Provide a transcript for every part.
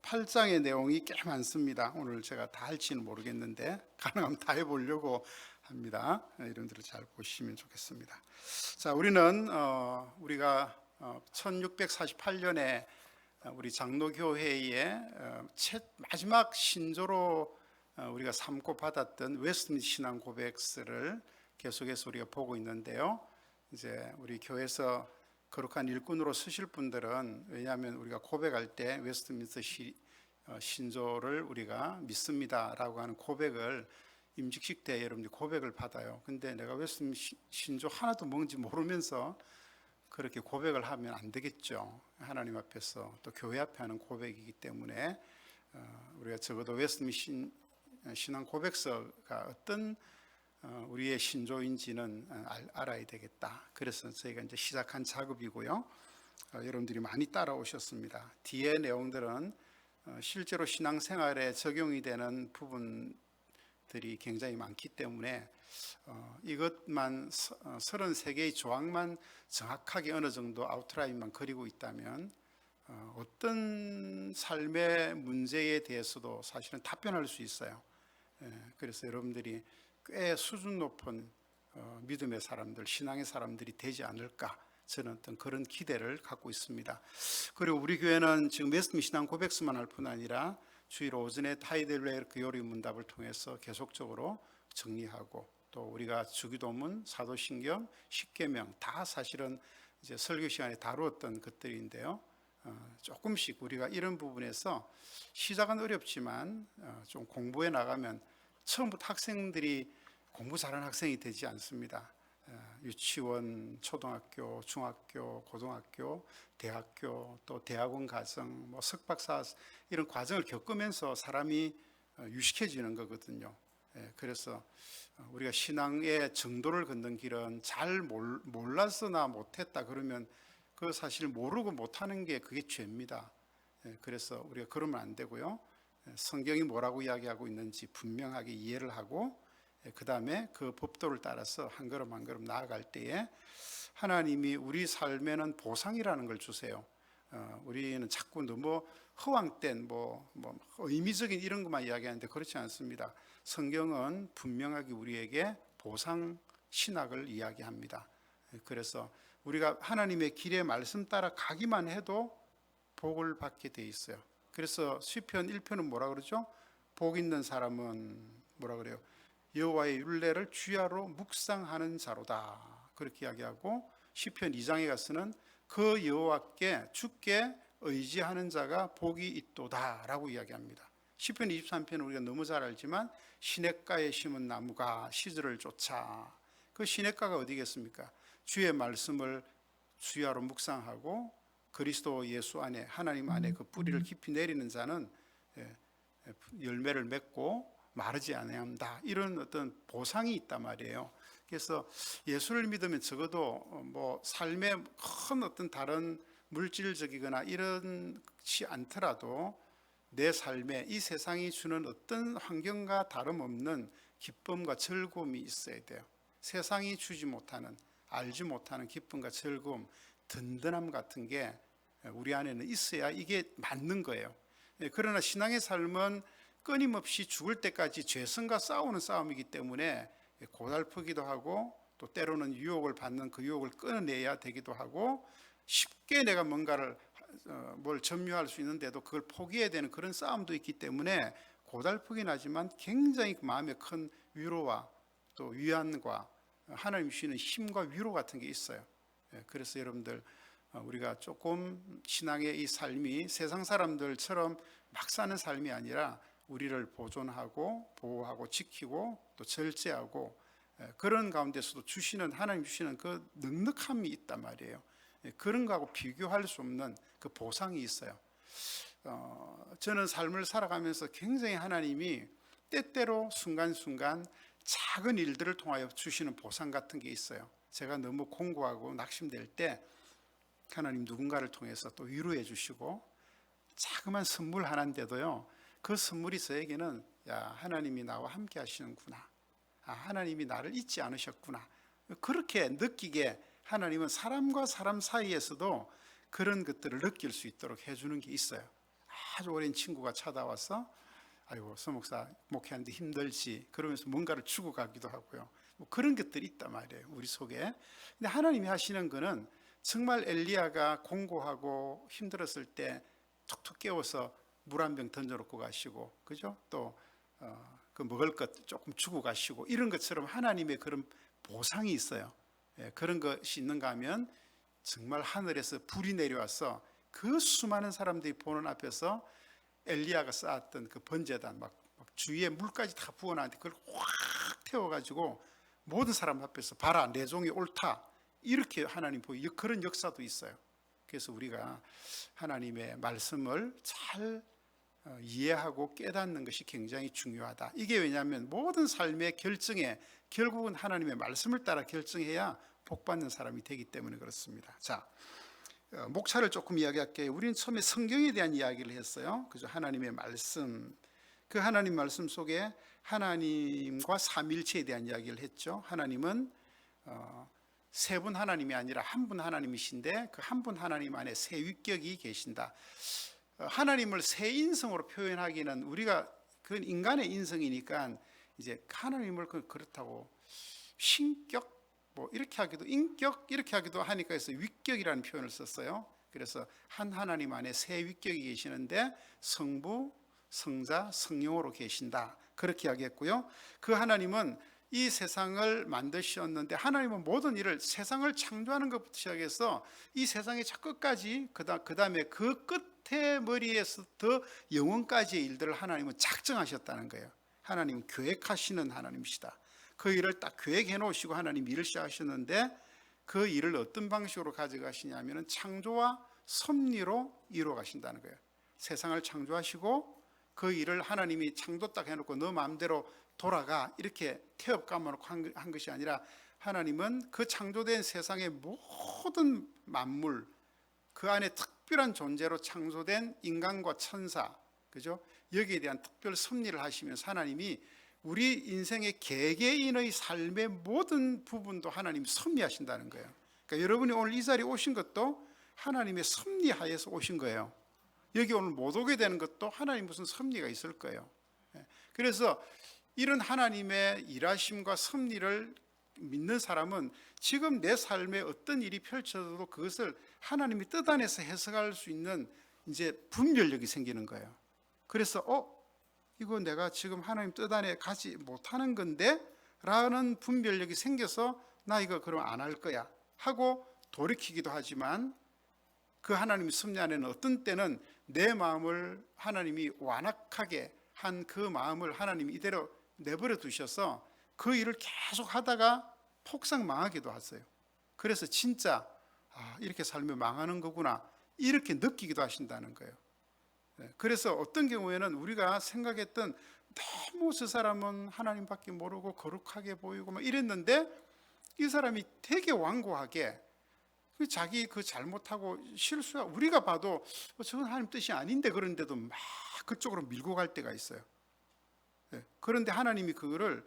8장의 내용이 꽤 많습니다. 오늘 제가 다 할지는 모르겠는데 가능하면 다 해보려고 합니다. 여러분들 잘 보시면 좋겠습니다. 자, 우리가 1648년에 우리 장로교회의 마지막 신조로 우리가 삼고 받았던 웨스트민스터 신앙 고백서를 계속해서 우리가 보고 있는데요. 이제 우리 교회에서 거룩한 일꾼으로 쓰실 분들은, 왜냐하면 우리가 고백할 때 웨스트민스터 신조를 우리가 믿습니다라고 하는 고백을 임직식 때 여러분들이 고백을 받아요. 근데 내가 웨스트민스터 신조 하나도 뭔지 모르면서 그렇게 고백을 하면 안 되겠죠. 하나님 앞에서 또 교회 앞에 하는 고백이기 때문에 우리가 적어도 웨스트민스터 신앙 고백서가 어떤 우리의 신조인지는 알아야 되겠다. 그래서 저희가 이제 시작한 작업이고요. 여러분들이 많이 따라오셨습니다. 뒤에 내용들은 실제로 신앙생활에 적용이 되는 부분들이 굉장히 많기 때문에 이것만 33개의 조항만 정확하게 어느 정도 아웃라인만 그리고 있다면 어떤 삶의 문제에 대해서도 사실은 답변할 수 있어요. 그래서 여러분들이 꽤 수준 높은 믿음의 사람들, 신앙의 사람들이 되지 않을까, 저는 어떤 그런 기대를 갖고 있습니다. 그리고 우리 교회는 지금 웨스트민스터 신앙 고백서만 할 뿐 아니라 주일 오전에 타이델웨이 요리 문답을 통해서 계속적으로 정리하고, 또 우리가 주기도문, 사도신경, 십계명 다 사실은 이제 설교 시간에 다루었던 것들인데요. 조금씩 우리가 이런 부분에서 시작은 어렵지만 좀 공부해 나가면 처음부터 학생들이 공부 잘하는 학생이 되지 않습니다. 유치원, 초등학교, 중학교, 고등학교, 대학교, 또 대학원 과정, 석박사 이런 과정을 겪으면서 사람이 유식해지는 거거든요. 그래서 우리가 신앙의 정도를 걷는 길은 잘 몰라서나 못했다 그러면 그 사실 모르고 못하는 게 그게 죄입니다. 그래서 우리가 그러면 안 되고요. 성경이 뭐라고 이야기하고 있는지 분명하게 이해를 하고, 그 다음에 그 법도를 따라서 한 걸음 한 걸음 나아갈 때에 하나님이 우리 삶에는 보상이라는 걸 주세요. 우리는 자꾸 너무 허황된 의미적인 이런 것만 이야기하는데 그렇지 않습니다. 성경은 분명하게 우리에게 보상 신학을 이야기합니다. 그래서 우리가 하나님의 길의 말씀 따라 가기만 해도 복을 받게 돼 있어요. 그래서 시편 1편은 뭐라 그러죠? 복 있는 사람은 뭐라 그래요? 여호와의 율례를 주야로 묵상하는 자로다, 그렇게 이야기하고, 시편 2장에 가서는 그 여호와께 주께 의지하는 자가 복이 있도다 라고 이야기합니다. 시편 23편은 우리가 너무 잘 알지만 시냇가에 심은 나무가 시절을 쫓아, 그 시냇가가 어디겠습니까? 주의 말씀을 주야로 묵상하고 그리스도 예수 안에, 하나님 안에 그 뿌리를 깊이 내리는 자는 열매를 맺고 마르지 아니한다, 이런 어떤 보상이 있단 말이에요. 그래서 예수를 믿으면 적어도 삶의 큰 어떤 다른 물질적이거나 이런지 않더라도 내 삶에 이 세상이 주는 어떤 환경과 다름없는 기쁨과 즐거움이 있어야 돼요. 세상이 주지 못하는, 알지 못하는 기쁨과 즐거움, 든든함 같은 게 우리 안에는 있어야 이게 맞는 거예요. 그러나 신앙의 삶은 끊임없이 죽을 때까지 죄성과 싸우는 싸움이기 때문에 고달프기도 하고, 또 때로는 유혹을 받는 그 유혹을 끊어내야 되기도 하고, 쉽게 내가 뭔가를 뭘 점유할 수 있는데도 그걸 포기해야 되는 그런 싸움도 있기 때문에 고달프긴 하지만 굉장히 마음에 큰 위로와 또 위안과 하나님 주시는 힘과 위로 같은 게 있어요. 그래서 여러분들, 우리가 조금 신앙의 이 삶이 세상 사람들처럼 막 사는 삶이 아니라 우리를 보존하고 보호하고 지키고 또 절제하고, 그런 가운데서도 하나님 주시는 그 넉넉함이 있단 말이에요. 그런 거하고 비교할 수 없는 그 보상이 있어요. 저는 삶을 살아가면서 굉장히 하나님이 때때로 순간순간 작은 일들을 통하여 주시는 보상 같은 게 있어요. 제가 너무 공고하고 낙심될 때 하나님 누군가를 통해서 또 위로해 주시고, 자그만 선물 하나인데도요, 그 선물이 저에게는 하나님이 나와 함께 하시는구나, 하나님이 나를 잊지 않으셨구나, 그렇게 느끼게 하나님은 사람과 사람 사이에서도 그런 것들을 느낄 수 있도록 해주는 게 있어요. 아주 오랜 친구가 찾아와서 아이고 서목사 목회하는데 힘들지 그러면서 뭔가를 주고 가기도 하고요. 뭐 그런 것들이 있단 말이에요, 우리 속에. 근데 하나님이 하시는 거는 정말 엘리야가 공고하고 힘들었을 때 툭툭 깨워서 물 한 병 던져놓고 가시고, 그죠? 또 그 먹을 것 조금 주고 가시고, 이런 것처럼 하나님의 그런 보상이 있어요. 그런 것이 있는가 하면 정말 하늘에서 불이 내려와서 그 수많은 사람들이 보는 앞에서 엘리야가 쌓았던 그 번제단 막 주위에 물까지 다 부어놨는데 그걸 확 태워가지고 모든 사람 앞에서 봐라 내 종이 옳다 이렇게 하나님 보이 그런 역사도 있어요. 그래서 우리가 하나님의 말씀을 잘 이해하고 깨닫는 것이 굉장히 중요하다. 이게 왜냐하면 모든 삶의 결정에 결국은 하나님의 말씀을 따라 결정해야 복받는 사람이 되기 때문에 그렇습니다. 자, 목차를 조금 이야기할게요. 우리는 처음에 성경에 대한 이야기를 했어요. 그죠? 하나님의 말씀, 그 하나님 말씀 속에 하나님과 삼일체에 대한 이야기를 했죠. 하나님은 세 분 하나님이 아니라 한 분 하나님이신데 그 한 분 하나님 안에 세 위격이 계신다. 하나님을 세 인성으로 표현하기는 우리가 그건 인간의 인성이니까 이제 하나님을 그렇다고 신격 뭐 이렇게 하기도 인격 이렇게 하기도 하니까 해서 위격이라는 표현을 썼어요. 그래서 한 하나님 안에 세 위격이 계시는데 성부, 성자, 성령으로 계신다 그렇게 이야기했고요. 그 하나님은 이 세상을 만드셨는데 하나님은 모든 일을 세상을 창조하는 것부터 시작해서 이 세상의 저 끝까지 그 다음에 그 끝에 머리에서부터 영원까지의 일들을 하나님은 작정하셨다는 거예요. 하나님은 계획하시는 하나님이시다. 그 일을 딱 계획해 놓으시고 하나님 일을 시작하셨는데 그 일을 어떤 방식으로 가져가시냐면 창조와 섭리로 이루어 가신다는 거예요. 세상을 창조하시고 그 일을 하나님이 창조 딱 해놓고 너 마음대로 돌아가 이렇게 태엽 감아놓고 한 것이 아니라 하나님은 그 창조된 세상의 모든 만물 그 안에 특별한 존재로 창조된 인간과 천사, 그죠? 여기에 대한 특별 섭리를 하시면서 하나님이 우리 인생의 개개인의 삶의 모든 부분도 하나님이 섭리하신다는 거예요. 그러니까 여러분이 오늘 이 자리에 오신 것도 하나님의 섭리하에서 오신 거예요. 여기 오늘 못 오게 되는 것도 하나님 무슨 섭리가 있을 거예요. 그래서 이런 하나님의 일하심과 섭리를 믿는 사람은 지금 내 삶에 어떤 일이 펼쳐져도 그것을 하나님이 뜻 안에서 해석할 수 있는 이제 분별력이 생기는 거예요. 그래서 이거 내가 지금 하나님 뜻 안에 가지 못하는 건데 라는 분별력이 생겨서 나 이거 그럼 안 할 거야 하고 돌이키기도 하지만 그 하나님의 섭리 안에는 어떤 때는 내 마음을 하나님이 완악하게 한 그 마음을 하나님이 이대로 내버려 두셔서 그 일을 계속 하다가 폭삭 망하기도 하세요. 그래서 진짜 이렇게 살면 망하는 거구나 이렇게 느끼기도 하신다는 거예요. 그래서 어떤 경우에는 우리가 생각했던 너무 저 사람은 하나님밖에 모르고 거룩하게 보이고 막 이랬는데 이 사람이 되게 완고하게 자기 그 잘못하고 실수야 우리가 봐도 저건 하나님 뜻이 아닌데 그런데도 막 그쪽으로 밀고 갈 때가 있어요. 그런데 하나님이 그거를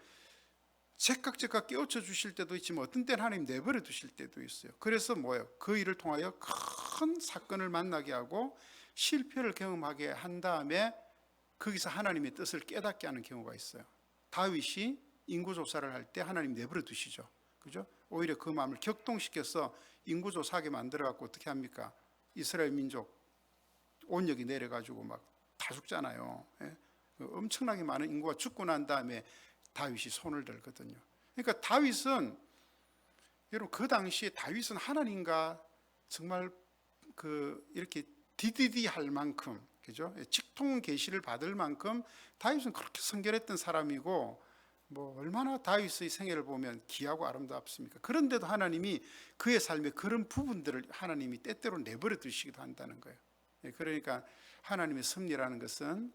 제깍제깍 깨우쳐 주실 때도 있지만 어떤 때는 하나님 내버려 두실 때도 있어요. 그래서 뭐예요? 그 일을 통하여 큰 사건을 만나게 하고 실패를 경험하게 한 다음에 거기서 하나님의 뜻을 깨닫게 하는 경우가 있어요. 다윗이 인구조사를 할 때 하나님 내버려 두시죠. 그죠? 오히려 그 마음을 격동시켜서 인구조사하게 만들어갖고 어떻게 합니까? 이스라엘 민족 온역이 내려가지고 막 다 죽잖아요. 엄청나게 많은 인구가 죽고 난 다음에 다윗이 손을 들거든요. 그러니까 다윗은 여러분 그 당시에 다윗은 하나님과 정말 이렇게 디디디 할 만큼 그죠? 직통 계시를 받을 만큼 다윗은 그렇게 성결했던 사람이고 뭐 얼마나 다윗의 생애를 보면 귀하고 아름답습니까? 그런데도 하나님이 그의 삶의 그런 부분들을 하나님이 때때로 내버려 두시기도 한다는 거예요. 그러니까 하나님의 섭리라는 것은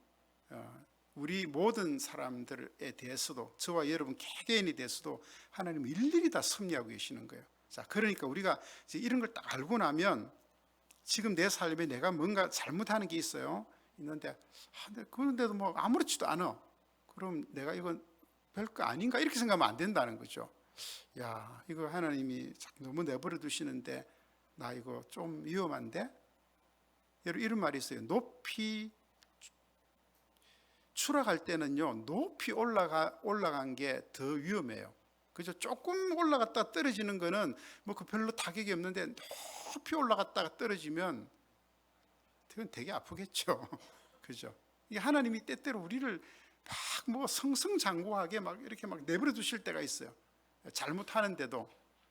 우리 모든 사람들에 대해서도 저와 여러분 개개인에 대해서도 하나님은 일일이 다 섭리하고 계시는 거예요. 자, 그러니까 우리가 이제 이런 걸 딱 알고 나면 지금 내 삶에 내가 뭔가 잘못하는 게 있어요. 있는데 그런데도 뭐 아무렇지도 않아. 그럼 내가 이건 별거 아닌가 이렇게 생각하면 안 된다는 거죠. 야, 이거 하나님이 너무 내버려 두시는데 나 이거 좀 위험한데? 여러분 이런 말이 있어요. 높이 추락할 때는요, 높이 올라간 게 더 위험해요. 그죠? 조금 올라갔다 떨어지는 거는 뭐 그 별로 타격이 없는데, 높이 올라갔다가 떨어지면 그건 되게 아프겠죠. 그죠? 이게 하나님이 때때로 우리를 막 뭐 승승장구하게 막 이렇게 막 내버려 두실 때가 있어요. 잘못하는데도.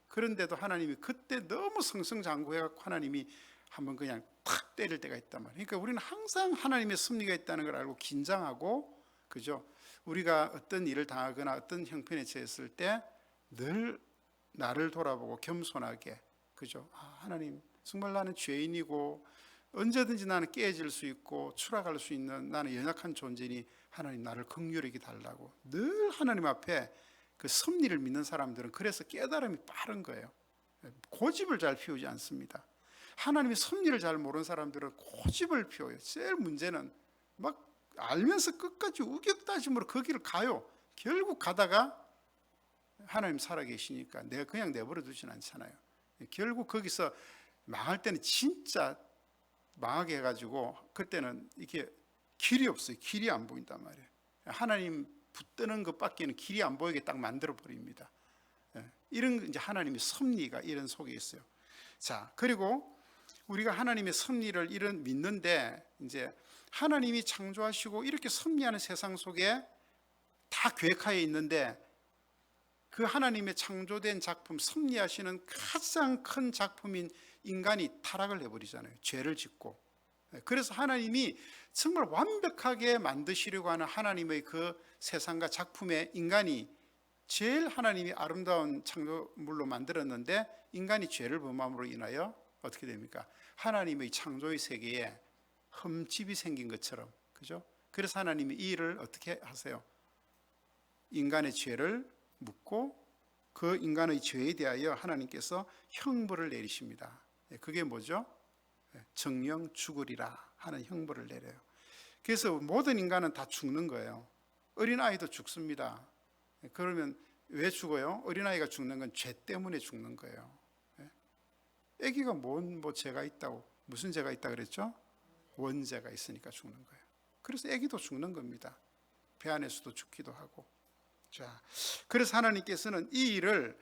그런데도 하나님이 그때 너무 승승장구해갖고 하나님이 한번 그냥 탁 때릴 때가 있단 말이에요. 그러니까 우리는 항상 하나님의 섭리가 있다는 걸 알고 긴장하고, 그죠? 우리가 어떤 일을 당하거나 어떤 형편에 처했을 때 늘 나를 돌아보고 겸손하게, 그죠? 하나님, 정말 나는 죄인이고 언제든지 나는 깨질 수 있고 추락할 수 있는 나는 연약한 존재니 하나님 나를 긍휼히 달라고 늘 하나님 앞에 그 섭리를 믿는 사람들은 그래서 깨달음이 빠른 거예요. 고집을 잘 피우지 않습니다. 하나님의 섭리를 잘 모르는 사람들은 고집을 피워요. 제일 문제는 막 알면서 끝까지 우격다짐으로 그 길을 가요. 결국 가다가 하나님 살아계시니까 내가 그냥 내버려 두진 않잖아요. 결국 거기서 망할 때는 진짜 망하게 해가지고 그때는 이게 길이 없어요. 길이 안 보인단 말이에요. 하나님 붙드는 것밖에는 길이 안 보이게 딱 만들어 버립니다. 이런 이제 하나님의 섭리가 이런 속에 있어요. 자, 그리고 우리가 하나님의 섭리를 이런 믿는데, 이제 하나님이 창조하시고 이렇게 섭리하는 세상 속에 다 계획하에 있는데, 그 하나님의 창조된 작품, 섭리하시는 가장 큰 작품인 인간이 타락을 해버리잖아요. 죄를 짓고. 그래서 하나님이 정말 완벽하게 만드시려고 하는 하나님의 그 세상과 작품에 인간이 제일 하나님이 아름다운 창조물로 만들었는데, 인간이 죄를 범함으로 인하여 어떻게 됩니까? 하나님의 창조의 세계에 흠집이 생긴 것처럼, 그죠? 그래서 하나님이 이 일을 어떻게 하세요? 인간의 죄를 묻고 그 인간의 죄에 대하여 하나님께서 형벌을 내리십니다. 그게 뭐죠? 정령 죽으리라 하는 형벌을 내려요. 그래서 모든 인간은 다 죽는 거예요. 어린아이도 죽습니다. 그러면 왜 죽어요? 어린아이가 죽는 건 죄 때문에 죽는 거예요. 아기가 뭐 죄가 있다고, 무슨 죄가 있다 그랬죠? 원죄가 있으니까 죽는 거예요. 그래서 아기도 죽는 겁니다. 배 안에서도 죽기도 하고. 자, 그래서 하나님께서는 이 일을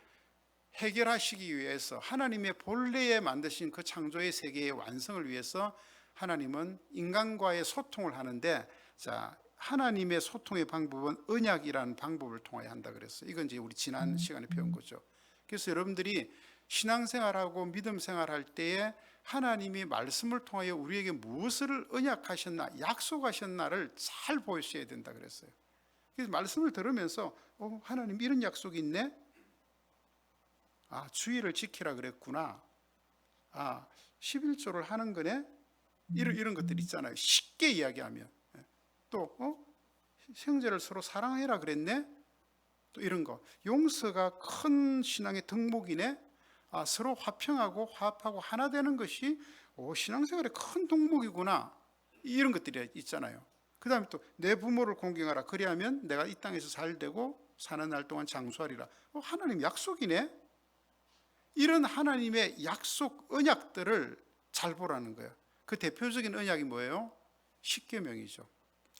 해결하시기 위해서 하나님의 본래에 만드신 그 창조의 세계의 완성을 위해서 하나님은 인간과의 소통을 하는데, 자, 하나님의 소통의 방법은 언약이라는 방법을 통하여 한다 그랬어요. 이건 이제 우리 지난 시간에 배운 거죠. 그래서 여러분들이 신앙생활하고 믿음생활할 때에 하나님이 말씀을 통하여 우리에게 무엇을 언약하셨나, 약속하셨나를 잘 보셔야 된다 그랬어요. 그래서 말씀을 들으면서 하나님 이런 약속이 있네? 주의를 지키라 그랬구나. 11조를 하는 거네? 이런 것들 있잖아요. 쉽게 이야기하면. 또 형제를 서로 사랑해라 그랬네? 또 이런 거. 용서가 큰 신앙의 덕목이네? 서로 화평하고 화합하고 하나 되는 것이 신앙생활의 큰 덕목이구나. 이런 것들이 있잖아요. 그 다음에 또 내 부모를 공경하라. 그리하면 내가 이 땅에서 잘 되고 사는 날 동안 장수하리라. 하나님 약속이네. 이런 하나님의 약속 언약들을 잘 보라는 거예요. 그 대표적인 언약이 뭐예요? 십계명이죠.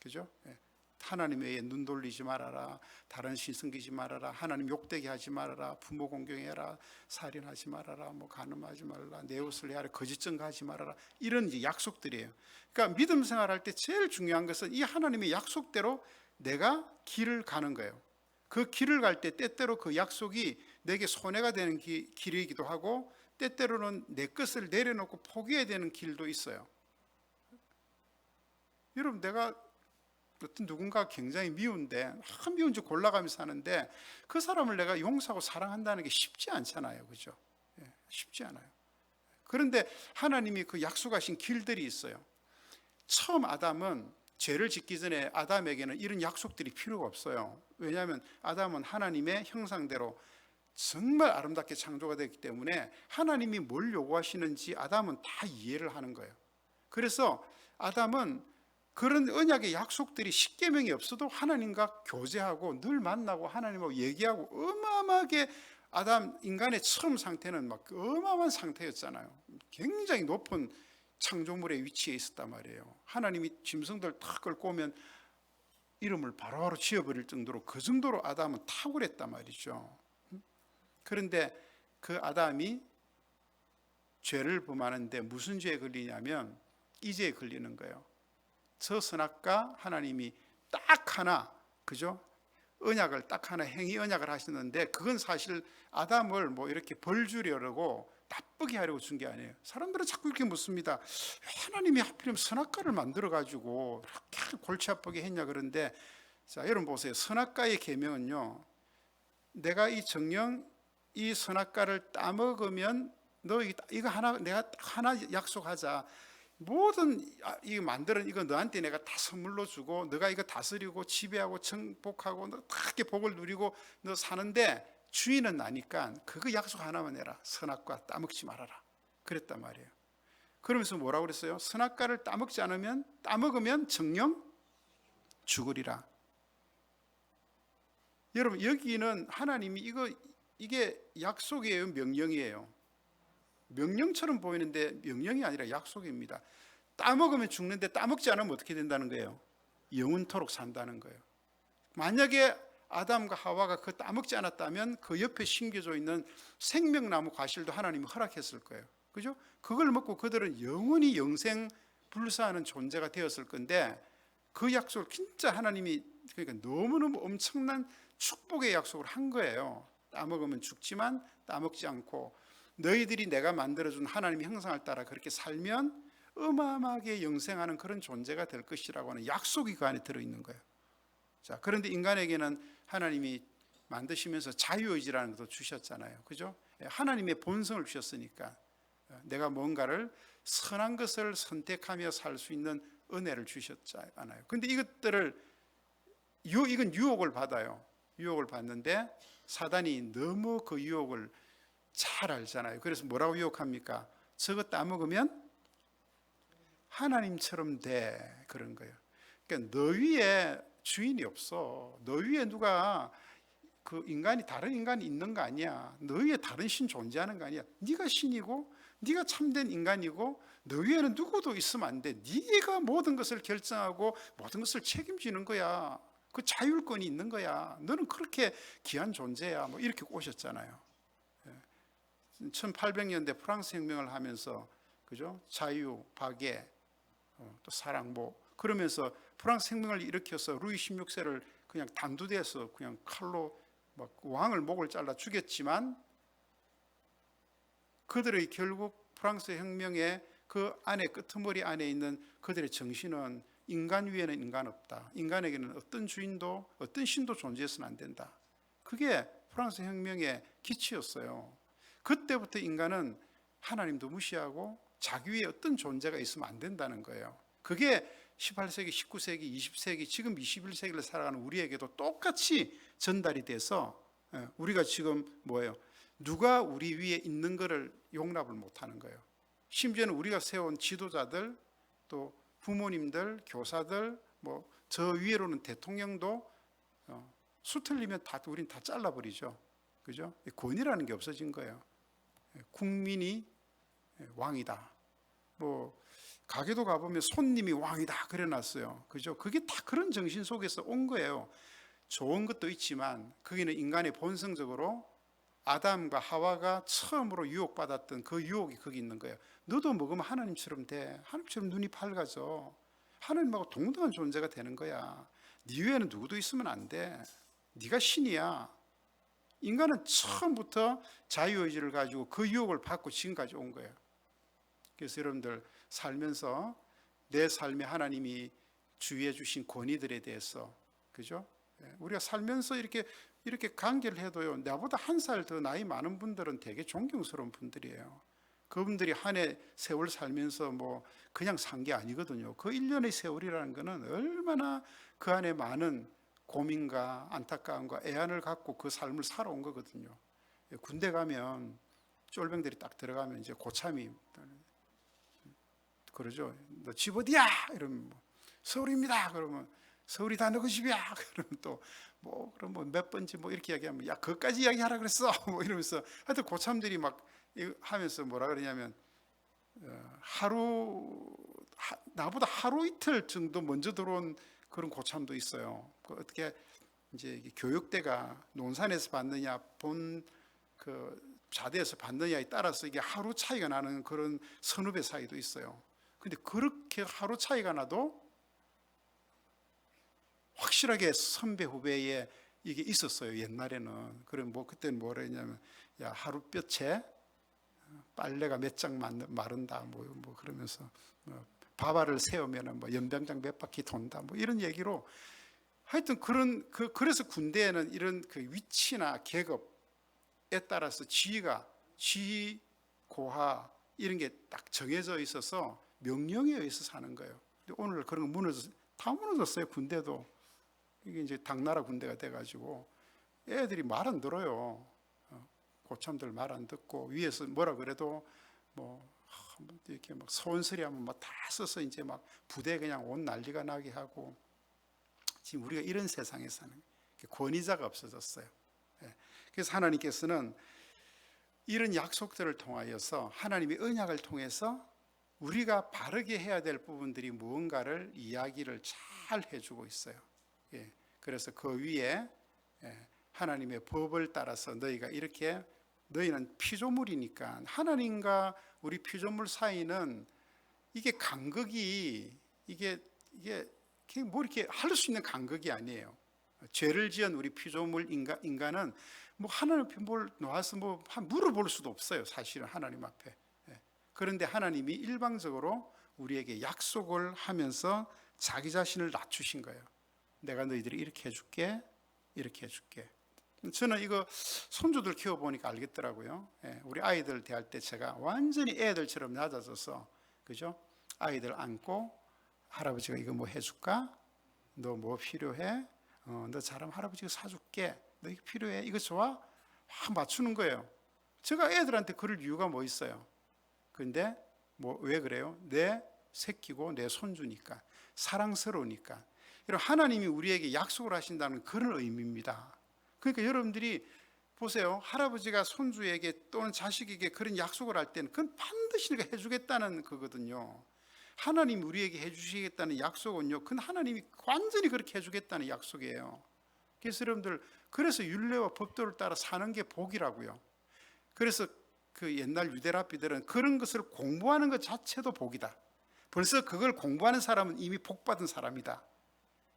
그죠? 하나님 외에 눈 돌리지 말아라, 다른 신 섬기지 말아라, 하나님 욕되게 하지 말아라, 부모 공경해라, 살인하지 말아라, 간음하지 말아라, 내 옷을 해라, 거짓 증거하지 말아라. 이런 이제 약속들이에요. 그러니까 믿음 생활할 때 제일 중요한 것은 이 하나님의 약속대로 내가 길을 가는 거예요. 그 길을 갈 때 때때로 그 약속이 내게 손해가 되는 길이기도 하고, 때때로는 내 것을 내려놓고 포기해야 되는 길도 있어요. 여러분, 내가 어떤 누군가 굉장히 미운데 미운지 골라가면서 사는데 그 사람을 내가 용서하고 사랑한다는 게 쉽지 않잖아요. 그죠? 쉽지 않아요. 그런데 하나님이 그 약속하신 길들이 있어요. 처음 아담은 죄를 짓기 전에 아담에게는 이런 약속들이 필요가 없어요. 왜냐하면 아담은 하나님의 형상대로 정말 아름답게 창조가 됐기 때문에 하나님이 뭘 요구하시는지 아담은 다 이해를 하는 거예요. 그래서 아담은 그런 언약의 약속들이 십계명이 없어도 하나님과 교제하고 늘 만나고 하나님하고 얘기하고 어마어마하게, 아담 인간의 처음 상태는 막 어마어마한 상태였잖아요. 굉장히 높은 창조물의 위치에 있었단 말이에요. 하나님이 짐승들 탁 끌고 오면 이름을 바로바로 지어버릴 정도로 그 정도로 아담은 탁월했단 말이죠. 그런데 그 아담이 죄를 범하는데 무슨 죄에 걸리냐면 이 죄에 걸리는 거예요. 저 선악과 하나님이 딱 하나, 그죠? 언약을 딱 하나 행위 언약을 하셨는데 그건 사실 아담을 뭐 이렇게 벌 주려고 나쁘게 하려고 준 게 아니에요. 사람들은 자꾸 이렇게 묻습니다. 하나님이 하필이면 선악과를 만들어 가지고 이렇게 골치 아프게 했냐 그런데, 자 여러분 보세요. 선악과의 계명은요, 내가 이 정령 이 선악과를 따먹으면 너 이거 하나 내가 하나 약속하자. 모든 이 만드는 이거 너한테 내가 다 선물로 주고 너가 이거 다스리고 지배하고 정복하고 너 다 이렇게 복을 누리고 너 사는데 주인은 나니까 그거 약속 하나만 해라. 선악과 따먹지 말아라. 그랬단 말이에요. 그러면서 뭐라고 그랬어요? 선악과를 따먹으면 정령 죽으리라. 여러분 여기는 하나님이 이게 약속이에요, 명령이에요? 명령처럼 보이는데 명령이 아니라 약속입니다. 따먹으면 죽는데 따먹지 않으면 어떻게 된다는 거예요? 영원토록 산다는 거예요. 만약에 아담과 하와가 그 따먹지 않았다면 그 옆에 심겨져 있는 생명나무 과실도 하나님이 허락했을 거예요. 그죠? 그걸 먹고 그들은 영원히 영생 불사하는 존재가 되었을 건데, 그 약속을 진짜 하나님이 그러니까 너무너무 엄청난 축복의 약속을 한 거예요. 따먹으면 죽지만 따먹지 않고 너희들이 내가 만들어준 하나님의 형상을 따라 그렇게 살면 어마어마하게 영생하는 그런 존재가 될 것이라고 하는 약속이 그 안에 들어있는 거예요. 자, 그런데 인간에게는 하나님이 만드시면서 자유의지라는 것도 주셨잖아요. 그죠? 하나님의 본성을 주셨으니까 내가 뭔가를 선한 것을 선택하며 살 수 있는 은혜를 주셨잖아요. 근데 이것들을 이건 유혹을 받아요. 유혹을 받는데 사단이 너무 그 유혹을 잘 알잖아요. 그래서 뭐라고 유혹합니까? 저거 따먹으면 하나님처럼 돼. 그런 거예요. 그러니까 너 위에 주인이 없어. 너 위에 누가 그 인간이 다른 인간이 있는 거 아니야. 너 위에 다른 신 존재하는 거 아니야. 네가 신이고 네가 참된 인간이고 너 위에는 누구도 있으면 안 돼. 네가 모든 것을 결정하고 모든 것을 책임지는 거야. 그 자율권이 있는 거야. 너는 그렇게 귀한 존재야. 뭐 이렇게 꼬셨잖아요. 1800년대 프랑스 혁명을 하면서, 그죠? 자유, 박애, 또 사랑, 뭐 그러면서 프랑스 혁명을 일으켜서 루이 16세를 그냥 단두대에서 그냥 칼로 막 왕을 목을 잘라 죽였지만, 그들의 결국 프랑스 혁명의 그 안에 끄트머리 안에 있는 그들의 정신은 인간 위에는 인간 없다. 인간에게는 어떤 주인도 어떤 신도 존재해서는 안 된다. 그게 프랑스 혁명의 기치였어요. 그때부터 인간은 하나님도 무시하고 자기 위에 어떤 존재가 있으면 안 된다는 거예요. 그게 18세기, 19세기, 20세기, 지금 21세기를 살아가는 우리에게도 똑같이 전달이 돼서 우리가 지금 뭐예요? 누가 우리 위에 있는 것을 용납을 못하는 거예요. 심지어는 우리가 세운 지도자들, 또 부모님들, 교사들, 뭐 저 위로는 대통령도 수틀리면 다 우린 다 잘라버리죠. 그죠? 권위라는 게 없어진 거예요. 국민이 왕이다. 뭐 가게도 가보면 손님이 왕이다 그래놨어요. 그죠? 그게 다 그런 정신 속에서 온 거예요. 좋은 것도 있지만 거기는 인간의 본성적으로 아담과 하와가 처음으로 유혹받았던 그 유혹이 거기 있는 거예요. 너도 먹으면 하나님처럼 돼. 하나님처럼 눈이 밝아져. 하나님하고 동등한 존재가 되는 거야. 네 위에는 누구도 있으면 안 돼. 네가 신이야. 인간은 처음부터 자유의지를 가지고 그 유혹을 받고 지금까지 온 거예요. 그래서 여러분들 살면서 내 삶에 하나님이 주의해 주신 권위들에 대해서, 그죠? 우리가 살면서 이렇게 관계를 해도요, 나보다 한 살 더 나이 많은 분들은 되게 존경스러운 분들이에요. 그분들이 한 해 세월 살면서 뭐 그냥 산 게 아니거든요. 그 1년의 세월이라는 거는 얼마나 그 안에 많은 고민과 안타까움과 애안을 갖고 그 삶을 살아온 거거든요. 군대 가면 쫄병들이 딱 들어가면 이제 고참이 그러죠. 너 집 어디야? 이러면 뭐, 서울입니다. 그러면 서울이 다 너 그 집이야. 그러면 또 뭐 그럼 뭐 몇 번째 뭐 이렇게 이야기하면 야 그것까지 이야기하라 그랬어. 뭐 이러면서 하여튼 고참들이 막 하면서 뭐라 그러냐면 나보다 하루 이틀 정도 먼저 들어온 그런 고참도 있어요. 어떻게 이제 이게 교육대가 논산에서 받느냐 본 그 자대에서 받느냐에 따라서 이게 하루 차이가 나는 그런 선후배 사이도 있어요. 근데 그렇게 하루 차이가 나도 확실하게 선배 후배에 이게 있었어요. 옛날에는. 그럼 뭐 그때는 뭐라 했냐면, 야, 하루 뼈채 빨래가 몇 장 마른다 뭐 그러면서 뭐 밥알을 세우면은 뭐 연병장 몇 바퀴 돈다 뭐 이런 얘기로, 하여튼 그래서 군대에는 이런 그 위치나 계급에 따라서 지위, 고하 이런 게 딱 정해져 있어서 명령에 의해서 사는 거예요. 근데 오늘 그런 거 다 무너졌어요. 군대도 이게 이제 당나라 군대가 돼가지고 애들이 말 안 들어요. 고참들 말 안 듣고 위에서 뭐라 그래도 뭐 이렇게 막 소원소리 하면 막 다 써서 이제 막 부대 그냥 온 난리가 나게 하고, 지금 우리가 이런 세상에 사는 권위자가 없어졌어요. 그래서 하나님께서는 이런 약속들을 통하여서 하나님의 언약을 통해서 우리가 바르게 해야 될 부분들이 무언가를 이야기를 잘 해주고 있어요. 그래서 그 위에 하나님의 법을 따라서 너희가 이렇게, 너희는 피조물이니까, 하나님과 우리 피조물 사이는 이게 간극이 이게 뭐 이렇게 할 수 있는 간극이 아니에요. 죄를 지은 우리 피조물 인간은 뭐 하나님 앞에 뭘 놓아서 뭐 물어볼 수도 없어요. 사실은 하나님 앞에. 그런데 하나님이 일방적으로 우리에게 약속을 하면서 자기 자신을 낮추신 거예요. 내가 너희들이 이렇게 해줄게, 이렇게 해줄게. 저는 이거 손주들 키워보니까 알겠더라고요. 우리 아이들 대할 때 제가 완전히 애들처럼 낮아져서, 그죠? 아이들 안고 할아버지가 이거 뭐 해줄까? 너 뭐 필요해? 너 잘하면 할아버지가 사줄게. 너 이거 필요해? 이거 좋아? 막 맞추는 거예요. 제가 애들한테 그럴 이유가 뭐 있어요? 근데 뭐 왜 그래요? 내 새끼고 내 손주니까, 사랑스러우니까. 하나님이 우리에게 약속을 하신다는 그런 의미입니다. 그러니까 여러분들이 보세요. 할아버지가 손주에게 또는 자식에게 그런 약속을 할 때는 그건 반드시 내가 해주겠다는 거거든요. 하나님이 우리에게 해주시겠다는 약속은요, 그건 하나님이 완전히 그렇게 해주겠다는 약속이에요. 그래서 여러분들, 그래서 율례와 법도를 따라 사는 게 복이라고요. 그래서 그 옛날 유대랍비들은 그런 것을 공부하는 것 자체도 복이다. 벌써 그걸 공부하는 사람은 이미 복받은 사람이다.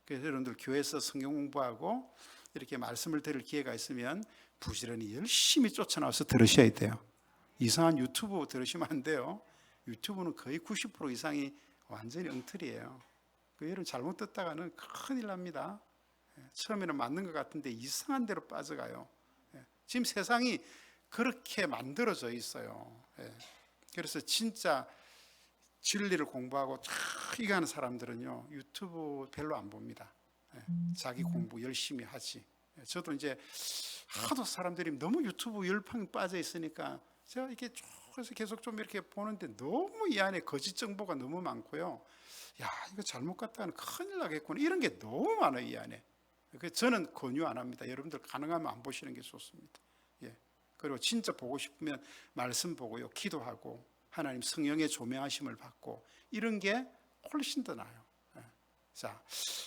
그래서 여러분들 교회에서 성경 공부하고 이렇게 말씀을 들을 기회가 있으면 부지런히 열심히 쫓아나와서 들으셔야 돼요. 이상한 유튜브 들으시면 안 돼요. 유튜브는 거의 90% 이상이 완전히 엉터리예요. 여러분 잘못 듣다가는 큰일 납니다. 처음에는 맞는 것 같은데 이상한 데로 빠져가요. 지금 세상이 그렇게 만들어져 있어요. 그래서 진짜 진리를 공부하고 이거 하는 사람들은요, 유튜브 별로 안 봅니다. 자기 공부 열심히 하지. 저도 이제 하도 사람들이 너무 유튜브 열풍 빠져 있으니까 제가 이렇게 그래서 계속 좀 이렇게 보는데 너무 이 안에 거짓 정보가 너무 많고요. 야, 이거 잘못 갔다가는 큰일 나겠구나. 이런 게 너무 많아요, 이 안에. 그래서 저는 권유 안 합니다. 여러분들 가능하면 안 보시는 게 좋습니다. 그리고 진짜 보고 싶으면 말씀 보고요, 기도하고 하나님 성령의 조명하심을 받고 이런 게 훨씬 더 나아요. 자,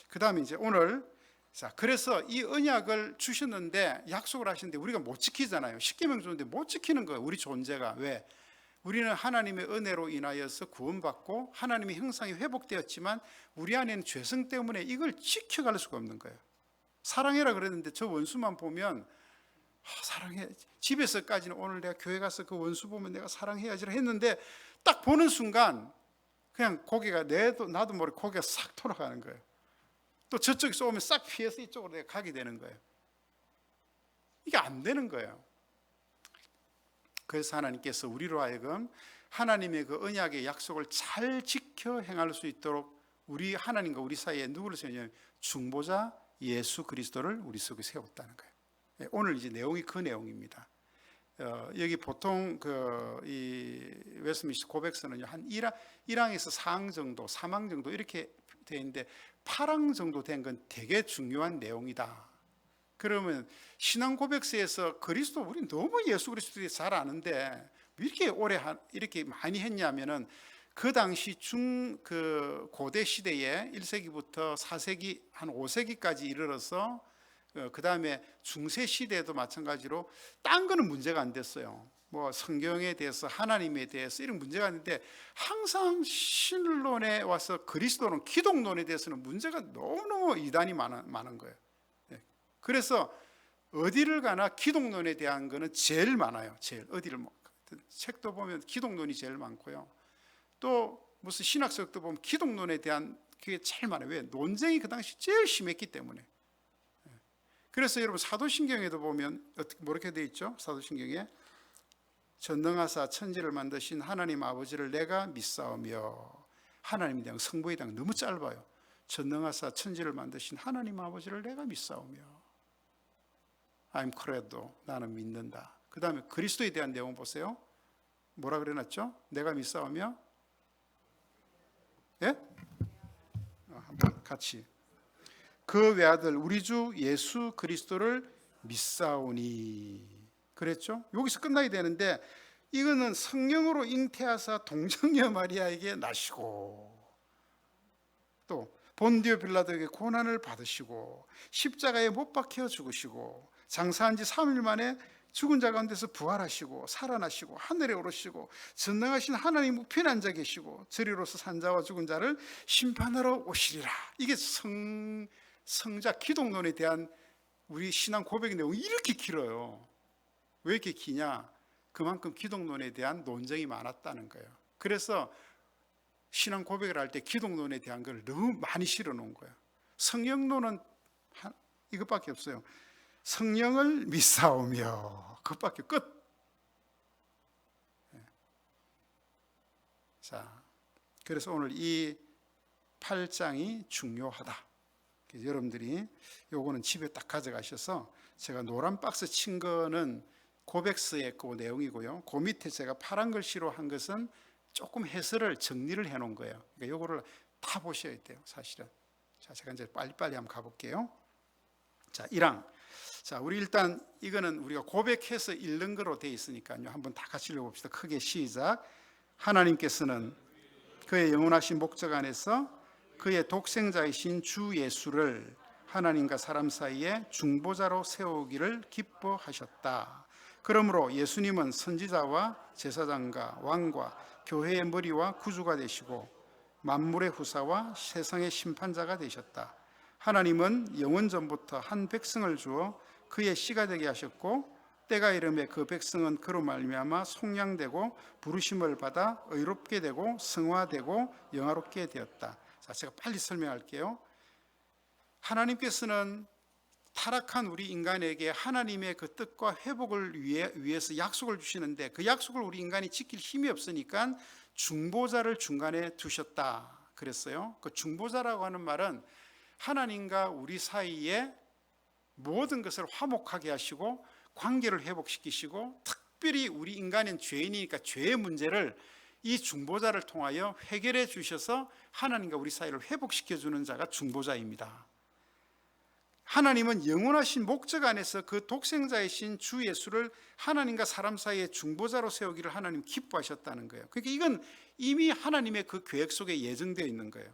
그 다음에 이제 오늘, 자, 그래서 이 언약을 주셨는데 약속을 하시는데 우리가 못 지키잖아요. 10계명 주는데 못 지키는 거예요. 우리 존재가. 왜? 우리는 하나님의 은혜로 인하여서 구원받고 하나님의 형상이 회복되었지만 우리 안에는 죄성 때문에 이걸 지켜갈 수가 없는 거예요. 사랑해라 그랬는데 저 원수만 보면 사랑해. 집에서까지는 오늘 내가 교회 가서 그 원수 보면 내가 사랑해야지 했는데 딱 보는 순간 그냥 고개가 나도 모르게 고개가 싹 돌아가는 거예요. 또 저쪽에서 오면 싹 피해서 이쪽으로 내가 가게 되는 거예요. 이게 안 되는 거예요. 그래서 하나님께서 우리로 하여금 하나님의 그 언약의 약속을 잘 지켜 행할 수 있도록 우리 하나님과 우리 사이에 누구를 세우냐면 중보자 예수 그리스도를 우리 속에 세웠다는 거예요. 오늘 이제 내용이 그 내용입니다. 여기 보통 이 웨스트민스터 고백서는요, 한 1항에서 4항 정도, 3항 정도 이렇게 되어 있는데 8항 정도 된 건 되게 중요한 내용이다. 그러면 신앙 고백서에서 그리스도, 우리 너무 예수 그리스도에 잘 아는데 왜 이렇게 오래 이렇게 많이 했냐면은 그 당시 그 고대 시대에 1세기부터 4세기 한 5세기까지 이르러서 그 다음에 중세 시대에도 마찬가지로 딴 거는 문제가 안 됐어요. 뭐 성경에 대해서 하나님에 대해서 이런 문제가 있는데 항상 신론에 와서 그리스도론 기독론에 대해서는 문제가 너무너무 이단이 많은 거예요. 그래서 어디를 가나 기독론에 대한 거는 제일 많아요. 제일 어디를 책도 보면 기독론이 제일 많고요. 또 무슨 신학서도 보면 기독론에 대한 그게 제일 많아요. 왜? 논쟁이 그 당시 제일 심했기 때문에. 그래서 여러분 사도신경에도 보면 어떻게 뭐렇게 돼 있죠? 사도신경에 전능하사 천지를 만드신 하나님 아버지를 내가 믿사오며, 하나님에 대한 성부에 대한 너무 짧아요. 전능하사 천지를 만드신 하나님 아버지를 내가 믿사오며, I'm credo, 나는 믿는다. 그 다음에 그리스도에 대한 내용 보세요. 뭐라 그래놨죠? 내가 믿사오며, 예? 한번 같이. 그 외아들 우리 주 예수 그리스도를 믿사오니 그랬죠? 여기서 끝나야 되는데 이거는 성령으로 잉태하사 동정녀 마리아에게 나시고, 또 본디오 빌라도에게 고난을 받으시고 십자가에 못 박혀 죽으시고 장사한 지 3일 만에 죽은 자 가운데서 부활하시고 살아나시고 하늘에 오르시고 전능하신 하나님 우편에 앉아 계시고 저리로서 산자와 죽은 자를 심판하러 오시리라. 이게 성자 기독론에 대한 우리 신앙 고백의 내용이 이렇게 길어요. 왜 이렇게 기냐? 그만큼 기독론에 대한 논쟁이 많았다는 거예요. 그래서 신앙 고백을 할 때 기독론에 대한 걸 너무 많이 실어 놓은 거예요. 성령론은 이것밖에 없어요. 성령을 믿사오며, 그것밖에 끝. 자, 그래서 오늘 이 8장이 중요하다. 여러분들이 요거는 집에 딱 가져가셔서, 제가 노란 박스 친 거는 고백서의 그 내용이고요. 그 밑에 제가 파란 글씨로 한 것은 조금 해설을 정리를 해 놓은 거예요. 그러니까 요거를 다 보셔야 돼요, 사실은. 자, 제가 이제 빨리빨리 한번 가볼게요. 자, 1항. 자, 우리 일단 이거는 우리가 고백해서 읽는 거로 되어 있으니까요. 한번 다 같이 읽어봅시다. 크게 시작. 하나님께서는 그의 영원하신 목적 안에서 그의 독생자이신 주 예수를 하나님과 사람 사이에 중보자로 세우기를 기뻐하셨다. 그러므로 예수님은 선지자와 제사장과 왕과 교회의 머리와 구주가 되시고 만물의 후사와 세상의 심판자가 되셨다. 하나님은 영원전부터 한 백성을 주어 그의 씨가 되게 하셨고 때가 이름에 그 백성은 그로 말미암아 속량되고 부르심을 받아 의롭게 되고 성화되고 영화롭게 되었다. 자, 제가 빨리 설명할게요. 하나님께서는 타락한 우리 인간에게 하나님의 그 뜻과 회복을 위해서 약속을 주시는데, 그 약속을 우리 인간이 지킬 힘이 없으니까 중보자를 중간에 두셨다 그랬어요. 그 중보자라고 하는 말은 하나님과 우리 사이에 모든 것을 화목하게 하시고 관계를 회복시키시고, 특별히 우리 인간은 죄인이니까 죄의 문제를 이 중보자를 통하여 해결해 주셔서 하나님과 우리 사이를 회복시켜 주는 자가 중보자입니다. 하나님은 영원하신 목적 안에서 그 독생자이신 주 예수를 하나님과 사람 사이의 중보자로 세우기를 하나님 기뻐하셨다는 거예요. 그러니까 이건 이미 하나님의 그 계획 속에 예정되어 있는 거예요.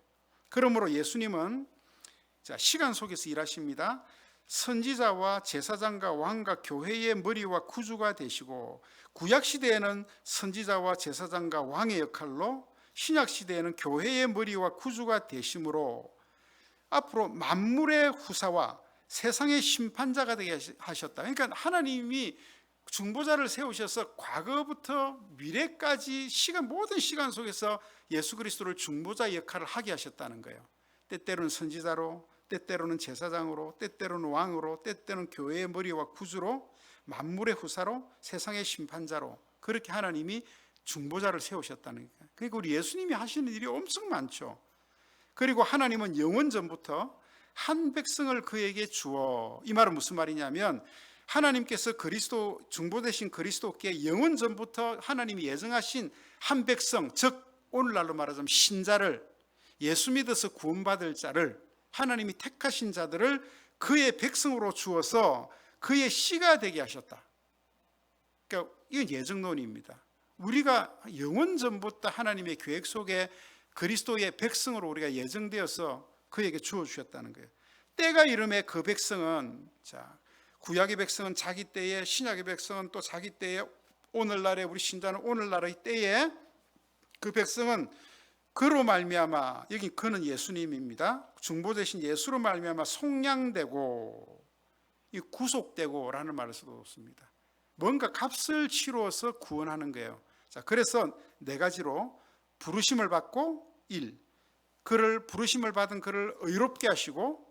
그러므로 예수님은 시간 속에서 일하십니다. 선지자와 제사장과 왕과 교회의 머리와 구주가 되시고, 구약 시대에는 선지자와 제사장과 왕의 역할로, 신약 시대에는 교회의 머리와 구주가 되심으로 앞으로 만물의 후사와 세상의 심판자가 되게 하셨다. 그러니까 하나님이 중보자를 세우셔서 과거부터 미래까지 모든 시간 속에서 예수 그리스도를 중보자 역할을 하게 하셨다는 거예요. 때때로는 선지자로, 때때로는 제사장으로, 때때로는 왕으로, 때때로는 교회의 머리와 구주로, 만물의 후사로, 세상의 심판자로, 그렇게 하나님이 중보자를 세우셨다는 거예요. 그러니까 우리 예수님이 하시는 일이 엄청 많죠. 그리고 하나님은 영원전부터 한 백성을 그에게 주어, 이 말은 무슨 말이냐면 하나님께서 그리스도 중보되신 그리스도께 영원전부터 하나님이 예정하신 한 백성, 즉 오늘날로 말하자면 신자를, 예수 믿어서 구원받을 자를, 하나님이 택하신 자들을 그의 백성으로 주어서 그의 씨가 되게 하셨다. 그러니까 이건 예정론입니다. 우리가 영원 전부터 하나님의 계획 속에 그리스도의 백성으로 우리가 예정되어서 그에게 주어주셨다는 거예요. 때가 이름에 그 백성은, 자, 구약의 백성은 자기 때에, 신약의 백성은 또 자기 때에, 오늘날의 우리 신자는 오늘날의 때에, 그 백성은 그로 말미암아, 여기 그는 예수님입니다. 중보되신 예수로 말미암아 속량되고, 이 구속되고라는 말을 써뒀습니다. 뭔가 값을 치루어서 구원하는 거예요. 자, 그래서 네 가지로 부르심을 받고 1. 그를 부르심을 받은 그를 의롭게 하시고,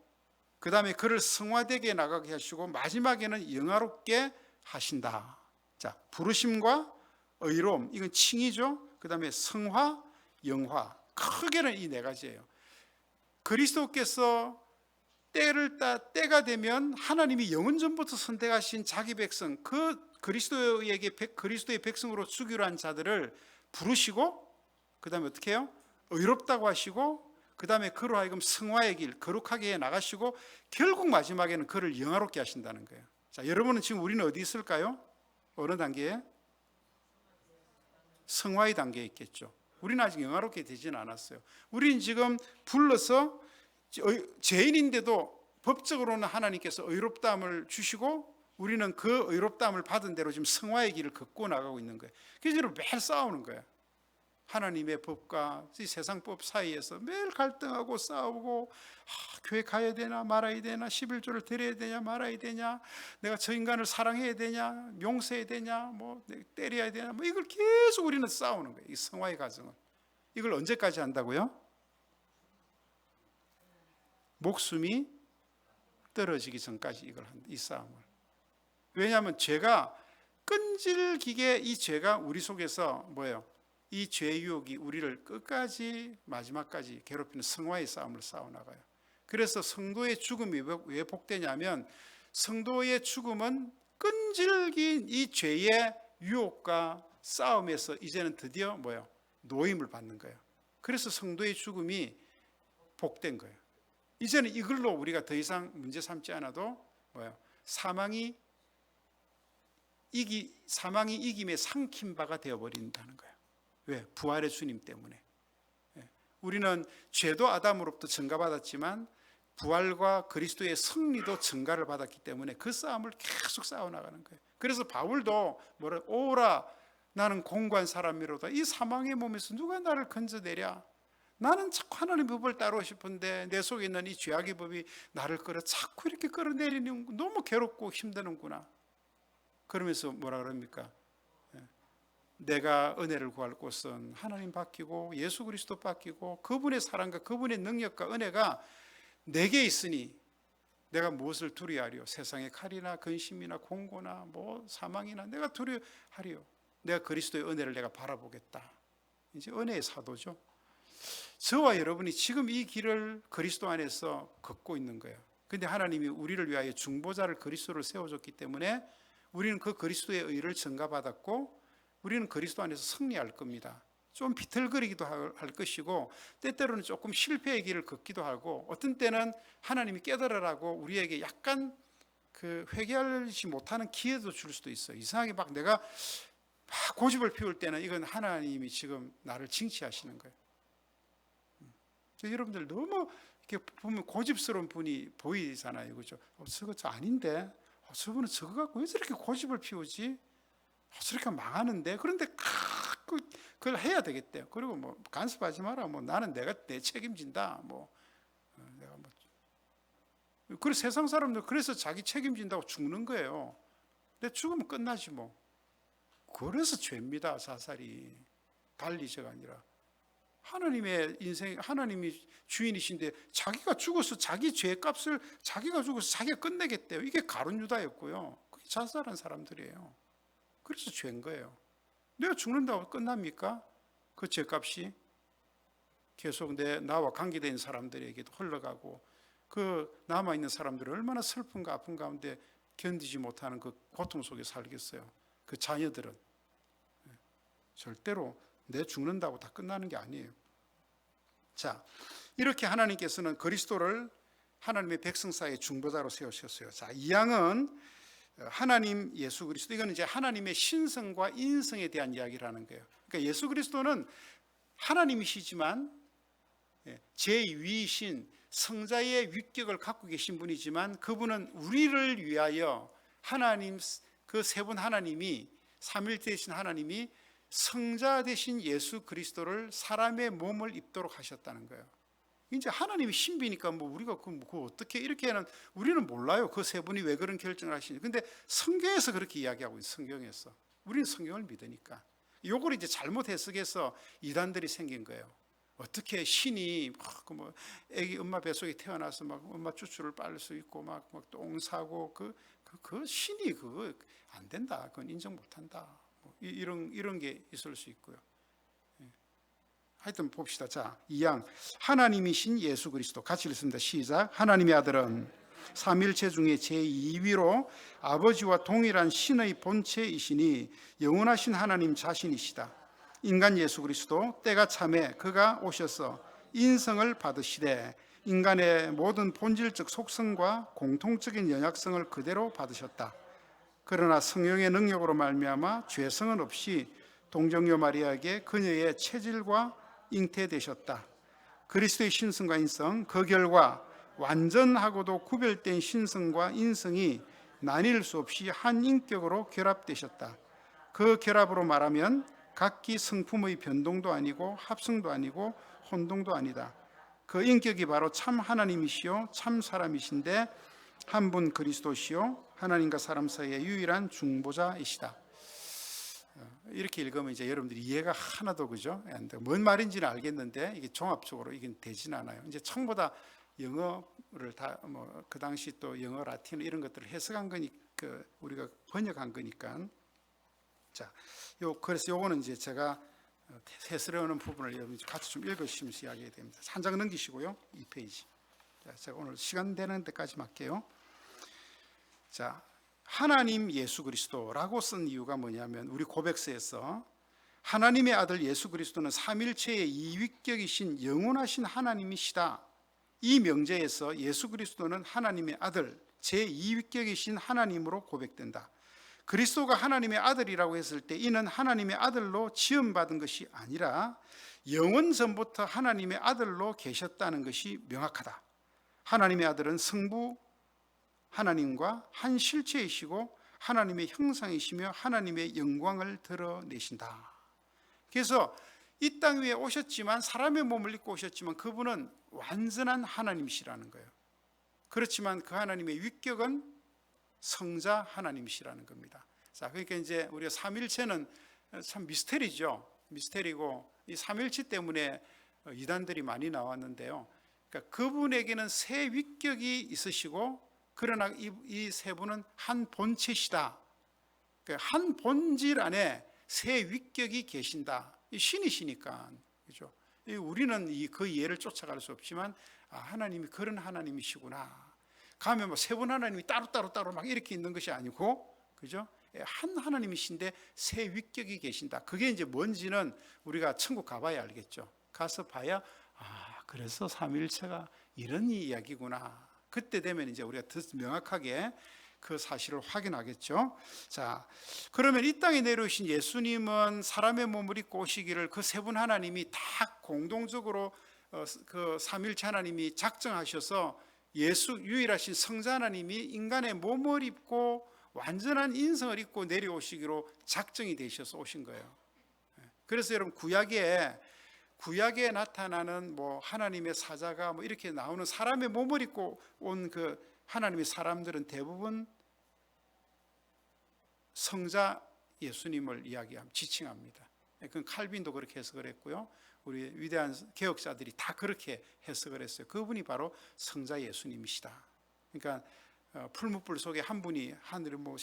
그 다음에 그를 성화되게 나가게 하시고, 마지막에는 영화롭게 하신다. 자, 부르심과 의로움, 이건 칭의죠. 그 다음에 성화, 영화, 크게는 이 네 가지예요. 그리스도께서 때가 되면 하나님이 영원 전부터 선택하신 자기 백성, 그 그리스도의 백성으로 주기로 한 자들을 부르시고, 그 다음에 어떻게 해요? 의롭다고 하시고, 그 다음에 그로 하여금 성화의 길, 거룩하게 해 나가시고, 결국 마지막에는 그를 영화롭게 하신다는 거예요. 자, 여러분은 지금 우리는 어디 있을까요? 어느 단계에? 성화의 단계에 있겠죠. 우리는 아직 영화롭게 되지는 않았어요. 우리는 지금 불러서 죄인인데도 법적으로는 하나님께서 의롭다함을 주시고, 우리는 그 의롭다함을 받은 대로 지금 성화의 길을 걷고 나가고 있는 거예요. 그래서 매일 싸우는 거예요. 하나님의 법과 이 세상 법 사이에서 매일 갈등하고 싸우고, 교회 가야 되나 말아야 되나, 11조를 드려야 되냐 말아야 되냐, 내가 저 인간을 사랑해야 되냐, 용서해야 되냐, 뭐 때려야 되냐, 뭐 이걸 계속 우리는 싸우는 거예요. 이 성화의 과정은. 이걸 언제까지 한다고요? 목숨이 떨어지기 전까지 이걸 한다, 이 싸움을. 왜냐하면 죄가 끈질기게, 이 죄가 우리 속에서 뭐예요? 이 죄 유혹이 우리를 끝까지 마지막까지 괴롭히는 성화의 싸움을 싸워나가요. 그래서 성도의 죽음이 왜 복되냐면, 성도의 죽음은 끈질긴 이 죄의 유혹과 싸움에서 이제는 드디어 뭐예요? 노임을 받는 거예요. 그래서 성도의 죽음이 복된 거예요. 이제는 이걸로 우리가 더 이상 문제 삼지 않아도 뭐예요? 사망이 이김에 삼킨 바가 되어버린다는 거예요. 왜? 부활의 주님 때문에. 우리는 죄도 아담으로부터 증가받았지만 부활과 그리스도의 승리도 증가를 받았기 때문에 그 싸움을 계속 싸워나가는 거예요. 그래서 바울도 오라 나는 공고한 사람이로다. 이 사망의 몸에서 누가 나를 건져내랴. 나는 자꾸 하나님의 법을 따르고 싶은데 내 속에 있는 이 죄악의 법이 나를 자꾸 이렇게 끌어내리는, 너무 괴롭고 힘드는구나. 그러면서 뭐라 그럽니까? 내가 은혜를 구할 곳은 하나님 맡기고 예수 그리스도 맡기고 그분의 사랑과 그분의 능력과 은혜가 내게 있으니 내가 무엇을 두려워하리요? 세상의 칼이나 근심이나 공고나 뭐 사망이나 내가 두려워하리요? 내가 그리스도의 은혜를 내가 바라보겠다. 이제 은혜의 사도죠. 저와 여러분이 지금 이 길을 그리스도 안에서 걷고 있는 거예요. 근데 하나님이 우리를 위하여 중보자를 그리스도를 세워줬기 때문에 우리는 그 그리스도의 의를 증가받았고, 우리는 그리스도 안에서 승리할 겁니다. 좀 비틀거리기도 할 것이고, 때때로는 조금 실패의 길을 걷기도 하고, 어떤 때는 하나님이 깨달으라고 우리에게 약간 회개하지 못하는 기회도 줄 수도 있어요. 이상하게 막 내가 막 고집을 피울 때는 이건 하나님이 지금 나를 징치하시는 거예요. 여러분들 너무 이렇게 보면 고집스러운 분이 보이잖아요. 그죠? 저거 아닌데, 저분은 저거 갖고 왜 저렇게 고집을 피우지? 저렇게 망하는데. 그런데 그걸 해야 되겠대요. 그리고 뭐 간섭하지 마라. 뭐 나는 내 책임진다. 내가 그래서 세상 사람들 그래서 자기 책임진다고 죽는 거예요. 근데 죽으면 끝나지 뭐. 그래서 죄입니다. 자살이 달리저가 아니라. 하나님의 인생, 하나님이 주인이신데 자기가 죽어서 자기 죄값을 자기가 죽어서 자기가 끝내겠대요. 이게 가룟 유다였고요. 그게 자살한 사람들이에요. 그래서 죄인 거예요. 내가 죽는다고 끝납니까? 그 죄값이 계속 나와 관계된 사람들에게도 흘러가고, 그 남아있는 사람들은 얼마나 슬픔과 아픔 가운데 견디지 못하는 그 고통 속에 살겠어요. 그 자녀들은. 절대로 내 죽는다고 다 끝나는 게 아니에요. 자, 이렇게 하나님께서는 그리스도를 하나님의 백성 사이의 중보자로 세우셨어요. 자, 이 양은 하나님 예수 그리스도, 이거는 이제 하나님의 신성과 인성에 대한 이야기를 하는 거예요. 그러니까 예수 그리스도는 하나님이시지만 제2위이신 성자의 위격을 갖고 계신 분이지만, 그분은 우리를 위하여 하나님, 그 세 분 하나님이, 삼일체 되신 하나님이 성자 되신 예수 그리스도를 사람의 몸을 입도록 하셨다는 거예요. 이제 하나님이 신비니까 뭐 우리가 그 어떻게 이렇게는 우리는 몰라요. 그 세 분이 왜 그런 결정을 하시는지. 근데 성경에서 그렇게 이야기하고 있어요. 성경에서. 우리는 성경을 믿으니까. 요걸 이제 잘못 해석해서 이단들이 생긴 거예요. 어떻게 신이 뭐 애기 엄마 뱃속에 태어나서 막 엄마 추출을 빨 수 있고 막 똥 싸고 그 신이 그거 안 된다. 그건 인정 못 한다. 뭐 이런 게 있을 수 있고요. 하여튼 봅시다. 자, 2양 하나님이신 예수 그리스도 같이 읽습니다. 시작. 하나님의 아들은 삼일체 중에 제2위로 아버지와 동일한 신의 본체이시니 영원하신 하나님 자신이시다. 인간 예수 그리스도 때가 참에 그가 오셔서 인성을 받으시되 인간의 모든 본질적 속성과 공통적인 연약성을 그대로 받으셨다. 그러나 성령의 능력으로 말미암아 죄성은 없이 동정녀 마리아에게 그녀의 체질과 잉태되셨다. 그리스도의 신성과 인성, 그 결과 완전하고도 구별된 신성과 인성이 나뉠 수 없이 한 인격으로 결합되셨다. 그 결합으로 말하면 각기 성품의 변동도 아니고 합성도 아니고 혼동도 아니다. 그 인격이 바로 참 하나님이시요 참 사람이신데 한 분 그리스도시요 하나님과 사람 사이의 유일한 중보자이시다. 이렇게 읽으면 이제 여러분들이 이해가 하나도, 그죠? 뭔 말인지는 알겠는데 이게 종합적으로 이게 되진 않아요. 이제 처음보다 영어를 다 뭐 그 당시 또 영어 라틴 이런 것들을 해석한 거니까, 우리가 번역한 거니까. 자, 그래서 요거는 이제 제가 해설하는 부분을 여러분 같이 좀 읽으시면서 이야기해야 됩니다. 한 장 넘기시고요. 2페이지. 자, 제가 오늘 시간 되는 데까지 할게요. 자, 하나님 예수 그리스도라고 쓴 이유가 뭐냐면, 우리 고백서에서 하나님의 아들 예수 그리스도는 삼일체의 이위격이신 영원하신 하나님이시다. 이 명제에서 예수 그리스도는 하나님의 아들, 제2위격이신 하나님으로 고백된다. 그리스도가 하나님의 아들이라고 했을 때 이는 하나님의 아들로 지음받은 것이 아니라 영원 전부터 하나님의 아들로 계셨다는 것이 명확하다. 하나님의 아들은 성부 하나님과 한 실체이시고 하나님의 형상이시며 하나님의 영광을 드러내신다. 그래서 이 땅 위에 오셨지만, 사람의 몸을 입고 오셨지만 그분은 완전한 하나님이시라는 거예요. 그렇지만 그 하나님의 위격은 성자 하나님이시라는 겁니다. 자, 그러니까 이제 우리가 삼일체는 참 미스테리죠. 미스테리고, 이 삼일체 때문에 이단들이 많이 나왔는데요. 그러니까 그분에게는 세 위격이 있으시고, 그러나 이 세 분은 한 본체시다. 그러니까 한 본질 안에 세 위격이 계신다. 이 신이시니까, 그죠? 우리는 그 이해를 쫓아갈 수 없지만, 하나님이 그런 하나님이시구나. 가면 뭐 세 분 하나님이 따로 막 이렇게 있는 것이 아니고, 그죠? 한 하나님이신데 세 위격이 계신다. 그게 이제 뭔지는 우리가 천국 가봐야 알겠죠. 가서 봐야, 그래서 삼위일체가 이런 이야기구나. 그때 되면 이제 우리가 더 명확하게 그 사실을 확인하겠죠. 자, 그러면 이 땅에 내려오신 예수님은 사람의 몸을 입고 오시기를 그 세 분 하나님이 다 공동적으로 그 삼위일체 하나님이 작정하셔서 예수 유일하신 성자 하나님이 인간의 몸을 입고 완전한 인성을 입고 내려오시기로 작정이 되셔서 오신 거예요. 그래서 여러분 구약에 나타나는 뭐 하나님의 사자가 뭐 이렇게 나오는 사람의 몸을 입고 온 그 하나님의 사람들은 대부분 성자 예수님을 지칭합니다. 그건 칼빈도 그렇게 해석을 했고요. 우리 위대한 개혁자들이 다 그렇게 해석을 했어요. 그분이 바로 성자 예수님이시다. 그러니까 풀무불 속에 한 분이 하늘에 뭐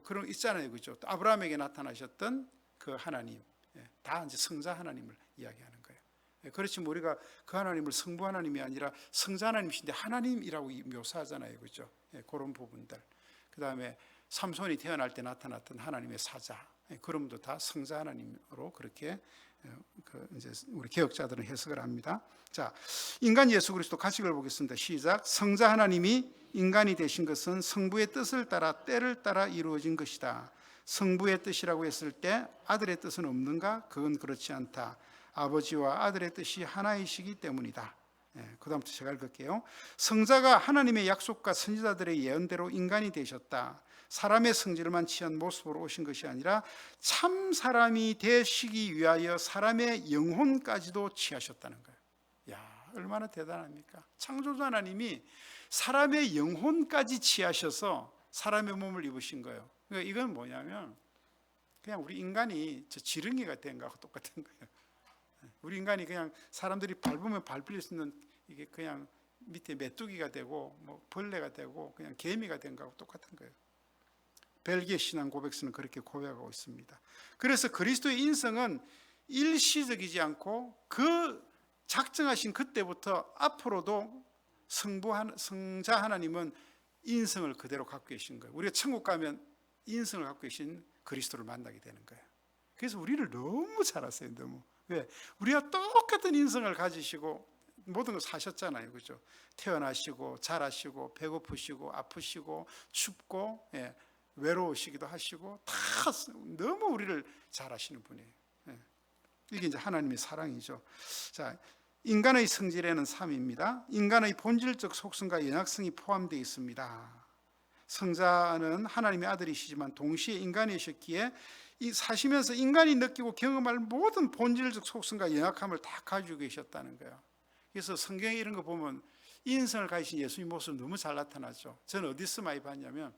그런 있잖아요, 그죠? 아브라함에게 나타나셨던 그 하나님, 다 이제 성자 하나님을 이야기하는 거예요. 그렇지만 우리가 그 하나님을 성부 하나님이 아니라 성자 하나님이신데 하나님이라고 묘사하잖아요, 그죠? 그런 부분들. 그 다음에 삼손이 태어날 때 나타났던 하나님의 사자, 그럼도 다 성자 하나님으로 그렇게 이제 우리 개혁자들은 해석을 합니다. 자, 인간 예수 그리스도 가식을 보겠습니다. 시작. 성자 하나님이 인간이 되신 것은 성부의 뜻을 따라 때를 따라 이루어진 것이다. 성부의 뜻이라고 했을 때 아들의 뜻은 없는가? 그건 그렇지 않다. 아버지와 아들의 뜻이 하나이시기 때문이다. 그 다음부터 제가 읽을게요. 성자가 하나님의 약속과 선지자들의 예언대로 인간이 되셨다. 사람의 성질만 취한 모습으로 오신 것이 아니라 참 사람이 되시기 위하여 사람의 영혼까지도 취하셨다는 거예요. 야, 얼마나 대단합니까? 창조주 하나님이 사람의 영혼까지 취하셔서 사람의 몸을 입으신 거예요. 그러니까 이건 뭐냐면 그냥 우리 인간이 저 지렁이가 된 거하고 똑같은 거예요. 우리 인간이 그냥 사람들이 밟으면 밟힐 수 있는 이게 그냥 밑에 메뚜기가 되고 뭐 벌레가 되고 그냥 개미가 된 거하고 똑같은 거예요. 벨기에 신앙 고백서는 그렇게 고백하고 있습니다. 그래서 그리스도의 인성은 일시적이지 않고 그 작정하신 그때부터 앞으로도 성자 하나님은 인성을 그대로 갖고 계신 거예요. 우리가 천국 가면 인성을 갖고 계신 그리스도를 만나게 되는 거예요. 그래서 우리를 너무 잘 아세요. 너무. 왜? 우리가 똑같은 인성을 가지시고 모든 걸 사셨잖아요. 그죠? 태어나시고 자라시고 배고프시고 아프시고 춥고 외로우시기도 하시고 다 너무 우리를 잘 아시는 분이에요. 이게 이제 하나님의 사랑이죠. 자, 인간의 성질에는 삶입니다. 인간의 본질적 속성과 연약성이 포함되어 있습니다. 성자는 하나님의 아들이시지만 동시에 인간이셨기에 이 사시면서 인간이 느끼고 경험할 모든 본질적 속성과 연약함을 다 가지고 계셨다는 거예요. 그래서 성경에 이런 거 보면 인성을 가지신 예수님 모습 너무 잘 나타나죠. 저는 어디서 많이 봤냐면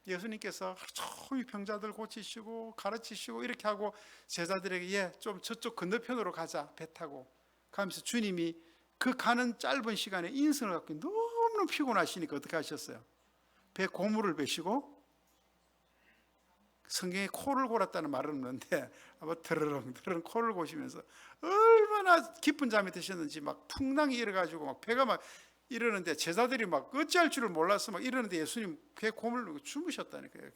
예수님께서 하루 종일 병자들 고치시고 가르치시고 이렇게 하고 제자들에게 좀 저쪽 건너편으로 가자 배 타고 가면서 주님이 그 가는 짧은 시간에 인성을 갖고 너무너무 피곤하시니까 어떻게 하셨어요? 배 고무를 베시고 성경에 코를 골았다는 말은 없는데 아마 드르렁 코를 고시면서 얼마나 깊은 잠이 드셨는지 막 풍랑이 일어가지고 막 배가 막 이러는데 제자들이 막 어찌할 줄을 몰라서 막 이러는데 예수님 배 고무를 주무셨다니까요.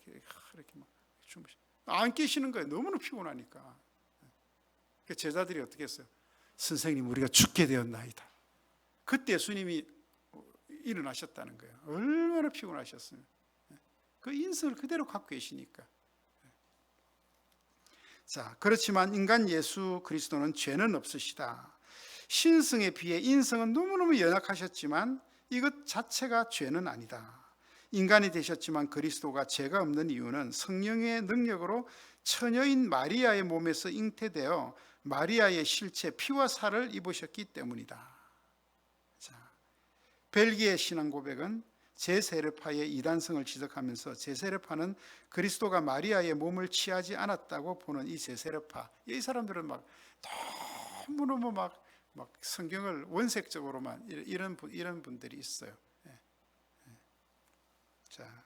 이렇게 막 안 깨시는 거예요. 너무나 피곤하니까. 제자들이 어떻게 했어요? 선생님, 우리가 죽게 되었나이다. 그때 예수님이 일어나셨다는 거예요. 얼마나 피곤하셨으면. 그 인성을 그대로 갖고 계시니까. 자, 그렇지만 인간 예수 그리스도는 죄는 없으시다. 신성에 비해 인성은 너무너무 연약하셨지만 이것 자체가 죄는 아니다. 인간이 되셨지만 그리스도가 죄가 없는 이유는 성령의 능력으로 처녀인 마리아의 몸에서 잉태되어 마리아의 실체 피와 살을 입으셨기 때문이다. 자, 벨기에 신앙 고백은 제세례파의 이단성을 지적하면서 제세례파는 그리스도가 마리아의 몸을 취하지 않았다고 보는 이 제세례파, 이 사람들은 막 너무너무 막 성경을 원색적으로만 이런 분들이 있어요. 자,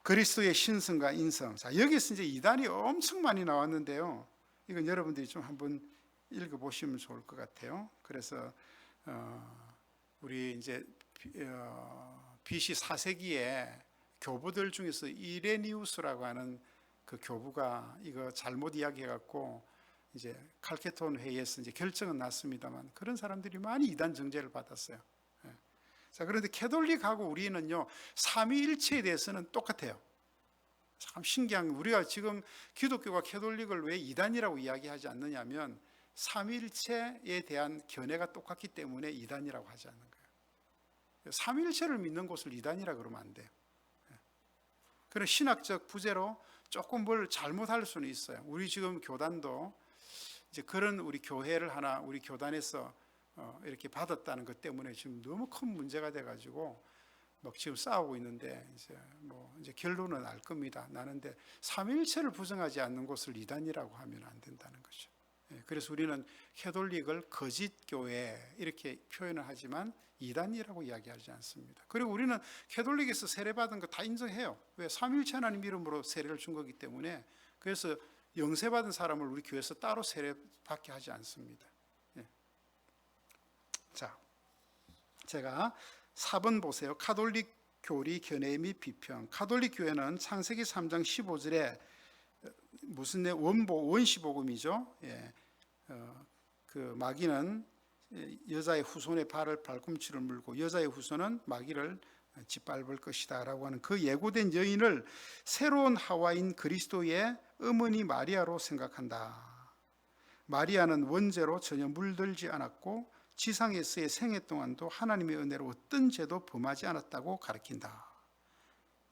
그리스도의 신성과 인성. 자, 여기서 이제 이단이 엄청 많이 나왔는데요. 이건 여러분들이 좀 한번 읽어보시면 좋을 것 같아요. 그래서 우리 이제 BC 4세기에 교부들 중에서 이레니우스라고 하는 그 교부가 이거 잘못 이야기해갖고 이제 칼케톤 회의에서 이제 결정은 났습니다만 그런 사람들이 많이 이단 정죄를 받았어요. 자, 그런데 캐톨릭하고 우리는요 삼위일체에 대해서는 똑같아요. 참 신기한, 우리가 지금 기독교가 캐톨릭을 왜 이단이라고 이야기하지 않느냐면 삼위일체에 대한 견해가 똑같기 때문에 이단이라고 하지 않는 거예요. 삼위일체를 믿는 곳을 이단이라 그러면 안 돼요. 그런 신학적 부재로 조금 뭘 잘못할 수는 있어요. 우리 지금 교단도 이제 그런 우리 교회를 하나 우리 교단에서 이렇게 받았다는 것 때문에 지금 너무 큰 문제가 돼가지고 막 지금 싸우고 있는데 이제 결론은 알 겁니다. 나는데 삼위일체를 부정하지 않는 곳을 이단이라고 하면 안 된다는 거죠. 그래서 우리는 캐톨릭을 거짓 교회 이렇게 표현을 하지만 이단이라고 이야기하지 않습니다. 그리고 우리는 캐톨릭에서 세례받은 거 다 인정해요. 왜? 삼위일체 하나님 이름으로 세례를 준 거기 때문에. 그래서 영세받은 사람을 우리 교회에서 따로 세례받게 하지 않습니다. 자, 제가 4번 보세요. 가톨릭 교리 견해 및 비평. 가톨릭 교회는 창세기 3장 15절에 무슨 원시복음이죠. 예. 그 마귀는 여자의 후손의 발을 발꿈치를 물고 여자의 후손은 마귀를 짓밟을 것이다 라고 하는 그 예고된 여인을 새로운 하와인 그리스도의 어머니 마리아로 생각한다. 마리아는 원죄로 전혀 물들지 않았고 지상에서의 생애 동안도 하나님의 은혜로 어떤 죄도 범하지 않았다고 가르친다.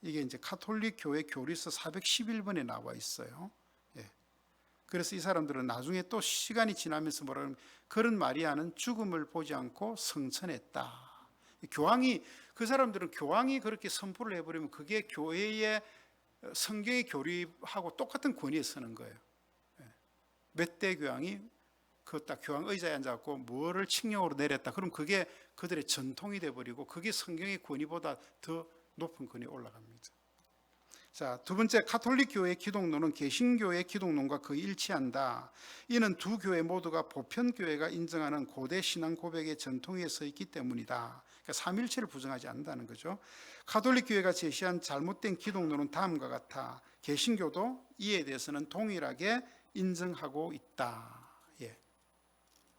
이게 이제 가톨릭 교회 교리서 411번에 나와 있어요. 예. 그래서 이 사람들은 나중에 또 시간이 지나면서 뭐라 그러면 그런 마리아는 죽음을 보지 않고 성천했다. 교황이 그 사람들은 교황이 그렇게 선포를 해버리면 그게 교회의 성경의 교리하고 똑같은 권위에 서는 거예요. 몇 대 교황이 그 딱 교황 의자에 앉아갖고 뭐를 칙령으로 내렸다. 그럼 그게 그들의 전통이 돼버리고 그게 성경의 권위보다 더 높은 권위에 올라갑니다. 자, 두 번째, 가톨릭 교회의 기독론은 개신교의 기독론과 거의 일치한다. 이는 두 교회 모두가 보편 교회가 인정하는 고대 신앙 고백의 전통 위에 서 있기 때문이다. 그러니까 삼일체를 부정하지 않는다는 거죠. 가톨릭 교회가 제시한 잘못된 기독론은 다음과 같아. 개신교도 이에 대해서는 동일하게 인정하고 있다. 예.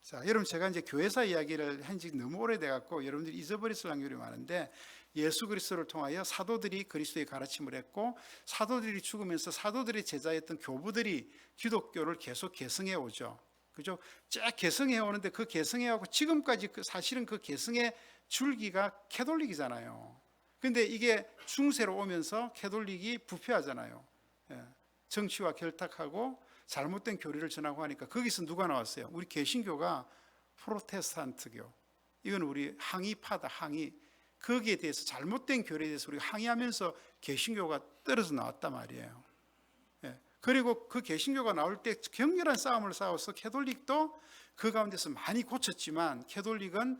자, 여러분 제가 이제 교회사 이야기를 한 지 너무 오래돼 갖고 여러분들이 잊어버렸을 확률이 많은데 예수 그리스도를 통하여 사도들이 그리스도의 가르침을 했고 사도들이 죽으면서 사도들의 제자였던 교부들이 기독교를 계속 계승해 오죠. 그죠? 쫙 계승해 오는데 그 계승해 오고 지금까지 사실은 그 계승의 줄기가 캐톨릭이잖아요. 근데 이게 중세로 오면서 캐톨릭이 부패하잖아요. 예. 정치와 결탁하고 잘못된 교리를 전하고 하니까 거기서 누가 나왔어요? 우리 개신교가 프로테스탄트교. 이건 우리 항의파다, 항의. 거기에 대해서 잘못된 교리에 대해서 우리가 항의하면서 개신교가 떨어져 나왔단 말이에요. 예. 그리고 그 개신교가 나올 때 격렬한 싸움을 싸워서 캐톨릭도 그 가운데서 많이 고쳤지만 캐톨릭은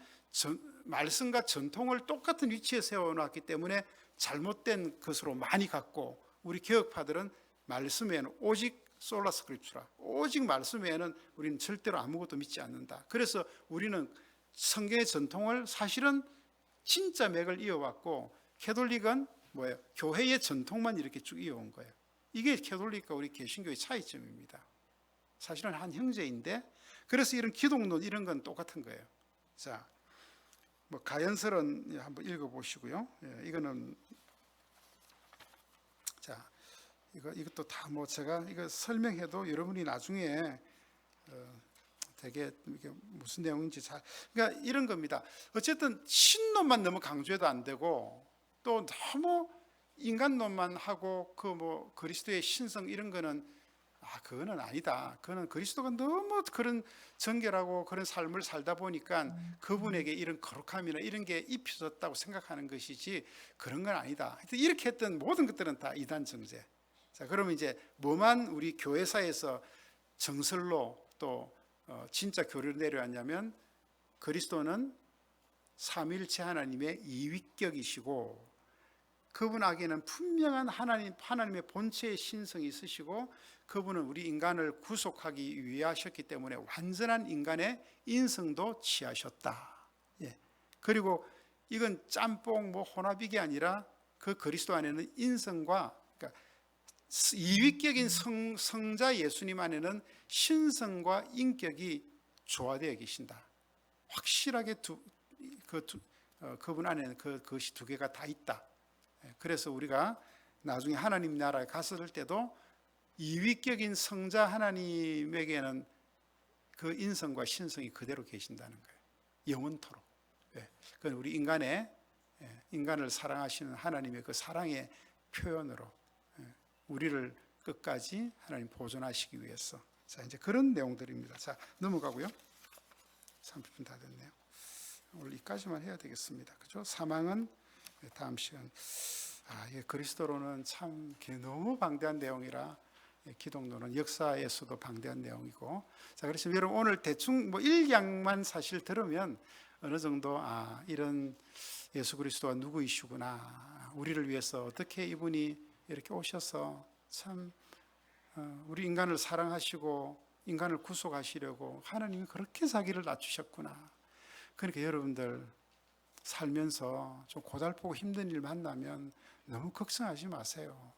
말씀과 전통을 똑같은 위치에 세워놨기 때문에 잘못된 것으로 많이 갔고 우리 개혁파들은 말씀에는 오직 솔라 스크립추라, 오직 말씀 외에는 우리는 절대로 아무것도 믿지 않는다. 그래서 우리는 성경의 전통을 사실은 진짜 맥을 이어왔고 캐톨릭은 뭐예요? 교회의 전통만 이렇게 쭉 이어온 거예요. 이게 캐톨릭과 우리 개신교의 차이점입니다. 사실은 한 형제인데 그래서 이런 기독론 이런 건 똑같은 거예요. 자, 뭐 가연설은 한번 읽어보시고요. 예, 이거는 자. 이것도 다 뭐 제가 이거 설명해도 여러분이 나중에 되게 이게 무슨 내용인지 잘 그러니까 이런 겁니다. 어쨌든 신론만 너무 강조해도 안 되고 또 너무 인간론만 하고 그 뭐 그리스도의 신성 이런 거는 그거는 아니다. 그거는 그리스도가 너무 그런 정결하고 그런 삶을 살다 보니까 그분에게 이런 거룩함이나 이런 게 입혀졌다고 생각하는 것이지 그런 건 아니다. 이렇게 했던 모든 것들은 다 이단 정죄. 자, 그러면 이제 뭐만 우리 교회사에서 정설로 또 진짜 교리를 내려왔냐면 그리스도는 삼위일체 하나님의 이위격이시고 그분에게는 분명한 하나님의 본체의 신성이 있으시고 그분은 우리 인간을 구속하기 위하셨기 때문에 완전한 인간의 인성도 취하셨다. 예. 그리고 이건 짬뽕 뭐 혼합이 아니라 그 그리스도 안에는 인성과 그러니까 이위격인 성자 예수님 안에는 신성과 인격이 조화되어 계신다. 확실하게 그분 안에는 그것이 두 개가 다 있다. 그래서 우리가 나중에 하나님 나라에 갔을 때도 이위격인 성자 하나님에게는 그 인성과 신성이 그대로 계신다는 거예요. 영원토록. 그건 우리 인간을 사랑하시는 하나님의 그 사랑의 표현으로 우리를 끝까지 하나님 보존하시기 위해서. 자, 이제 그런 내용들입니다. 자, 넘어가고요. 30분 다 됐네요. 오늘 여기까지만 해야 되겠습니다. 그죠? 사망은 다음 시간. 예, 그리스도로는 참 너무 방대한 내용이라 기독론은 역사에서도 방대한 내용이고. 자, 그래서 여러분 오늘 대충 뭐 일양만 사실 들으면 어느 정도 이런 예수 그리스도가 누구이시구나. 우리를 위해서 어떻게 이분이 이렇게 오셔서 참 우리 인간을 사랑하시고 인간을 구속하시려고 하나님이 그렇게 자기를 낮추셨구나. 그러니까 여러분들 살면서 좀 고달프고 힘든 일 만나면 너무 걱정하지 마세요.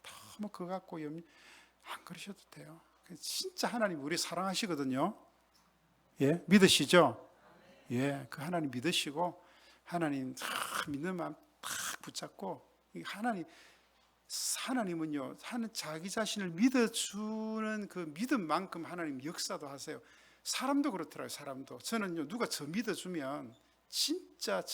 너무 그거 갖고 안 그러셔도 돼요. 진짜 하나님 우리 사랑하시거든요. 예, 믿으시죠? 예, 그 하나님 믿으시고 하나님 믿는 마음 딱 붙잡고 하나님은요, 자기 자신을 믿어주는 그 믿음만큼 하나님 역사도 하세요. 사람도 그렇더라고요. 사람도 저는요, 누가 저 믿어주면 진짜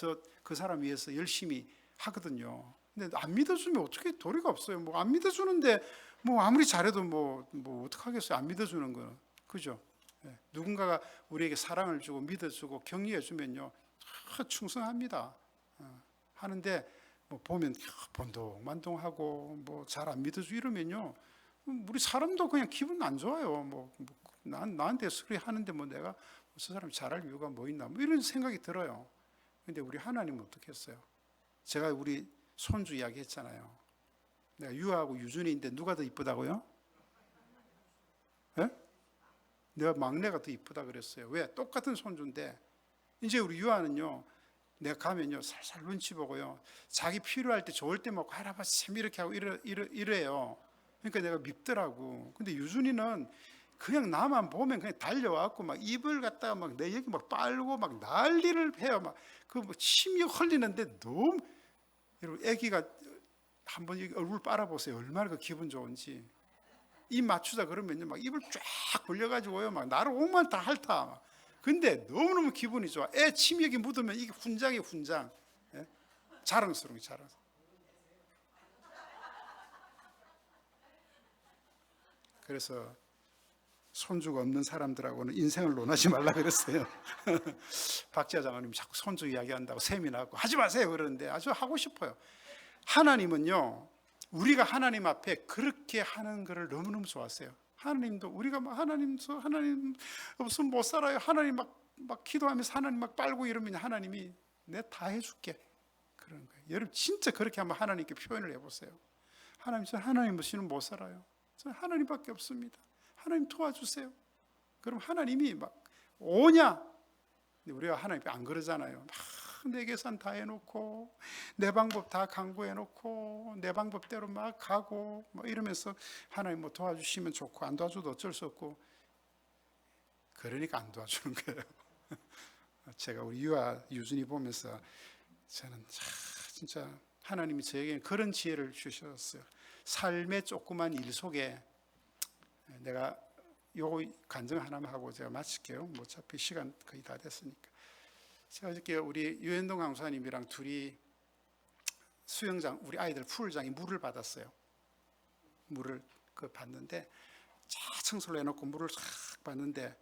그 사람 위해서 열심히 하거든요. 근데 안 믿어주면 어떻게 도리가 없어요. 뭐 안 믿어주는데 뭐 아무리 잘해도 뭐 어떡하겠어요. 안 믿어주는 거는. 그죠? 예, 누군가가 우리에게 사랑을 주고 믿어주고 격려해 주면요, 충성합니다. 하는데 뭐 보면 본동만동하고 뭐 잘 안 믿어주고 이러면요, 우리 사람도 그냥 기분 안 좋아요. 나한테 소리 하는데 뭐 내가 저 사람 잘할 이유가 뭐 있나, 뭐 이런 생각이 들어요. 근데 우리 하나님은 어떻게 했어요? 제가 우리 손주 이야기 했잖아요. 내가 유아하고 유준이인데 누가 더 이쁘다고요? 예? 내가 막내가 더 이쁘다 그랬어요. 왜? 똑같은 손주인데 이제 우리 유아는요, 내가 가면요 살살 눈치 보고요, 자기 필요할 때 좋을 때 막 할아버지 참 이렇게 하고 이래요. 그러니까 내가 밉더라고. 근데 유준이는 그냥 나만 보면 그냥 달려와갖고 막 입을 갖다가 막 내 여기 막 빨고 막 난리를 해요. 막 그 뭐 침이 흘리는데 너무, 여러분 애기가 한번 얼굴 빨아보세요. 얼마나 그 기분 좋은지. 입 맞추자 그러면요 막 입을 쫙 벌려가지고요 막 나를 오만 다 핥아. 막. 근데 너무너무 기분이 좋아. 애 침 여기 묻으면 이게 훈장이에요, 훈장. 예? 자랑스러운 자랑. 그래서 손주가 없는 사람들하고는 인생을 논하지 말라 그랬어요. 박지하 장로님 자꾸 손주 이야기한다고 세미나고 하지 마세요 그러는데 아주 하고 싶어요. 하나님은요, 우리가 하나님 앞에 그렇게 하는 것을 너무너무 좋아하세요. 하나님도 우리가 막 하나님 없으면 못 살아요. 하나님 막 기도하면서 하나님 막 빨고 이러면 하나님이 내 다 해줄게 그런 거예요. 여러분 진짜 그렇게 한번 하나님께 표현을 해보세요. 하나님, 저 하나님 없이는 못 살아요. 저 하나님밖에 없습니다. 하나님 도와주세요. 그럼 하나님이 막 오냐? 근데 우리가 하나님께 안 그러잖아요. 막 내 계산 다 해놓고 내 방법 다 강구해놓고 내 방법대로 막 가고 뭐 이러면서 하나님 뭐 도와주시면 좋고 안 도와줘도 어쩔 수 없고, 그러니까 안 도와주는 거예요. 제가 우리 유준이 보면서 저는 진짜 하나님이 저에게 그런 지혜를 주셨어요. 삶의 조그만 일 속에 내가 요 간증 하나만 하고 제가 마칠게요. 뭐 어차피 시간 거의 다 됐으니까. 제가 어저께 우리 유현동 강사님이랑 둘이 수영장, 우리 아이들 풀장에 물을 받았어요. 물을 받는데 청소를 해놓고 물을 싹 받는데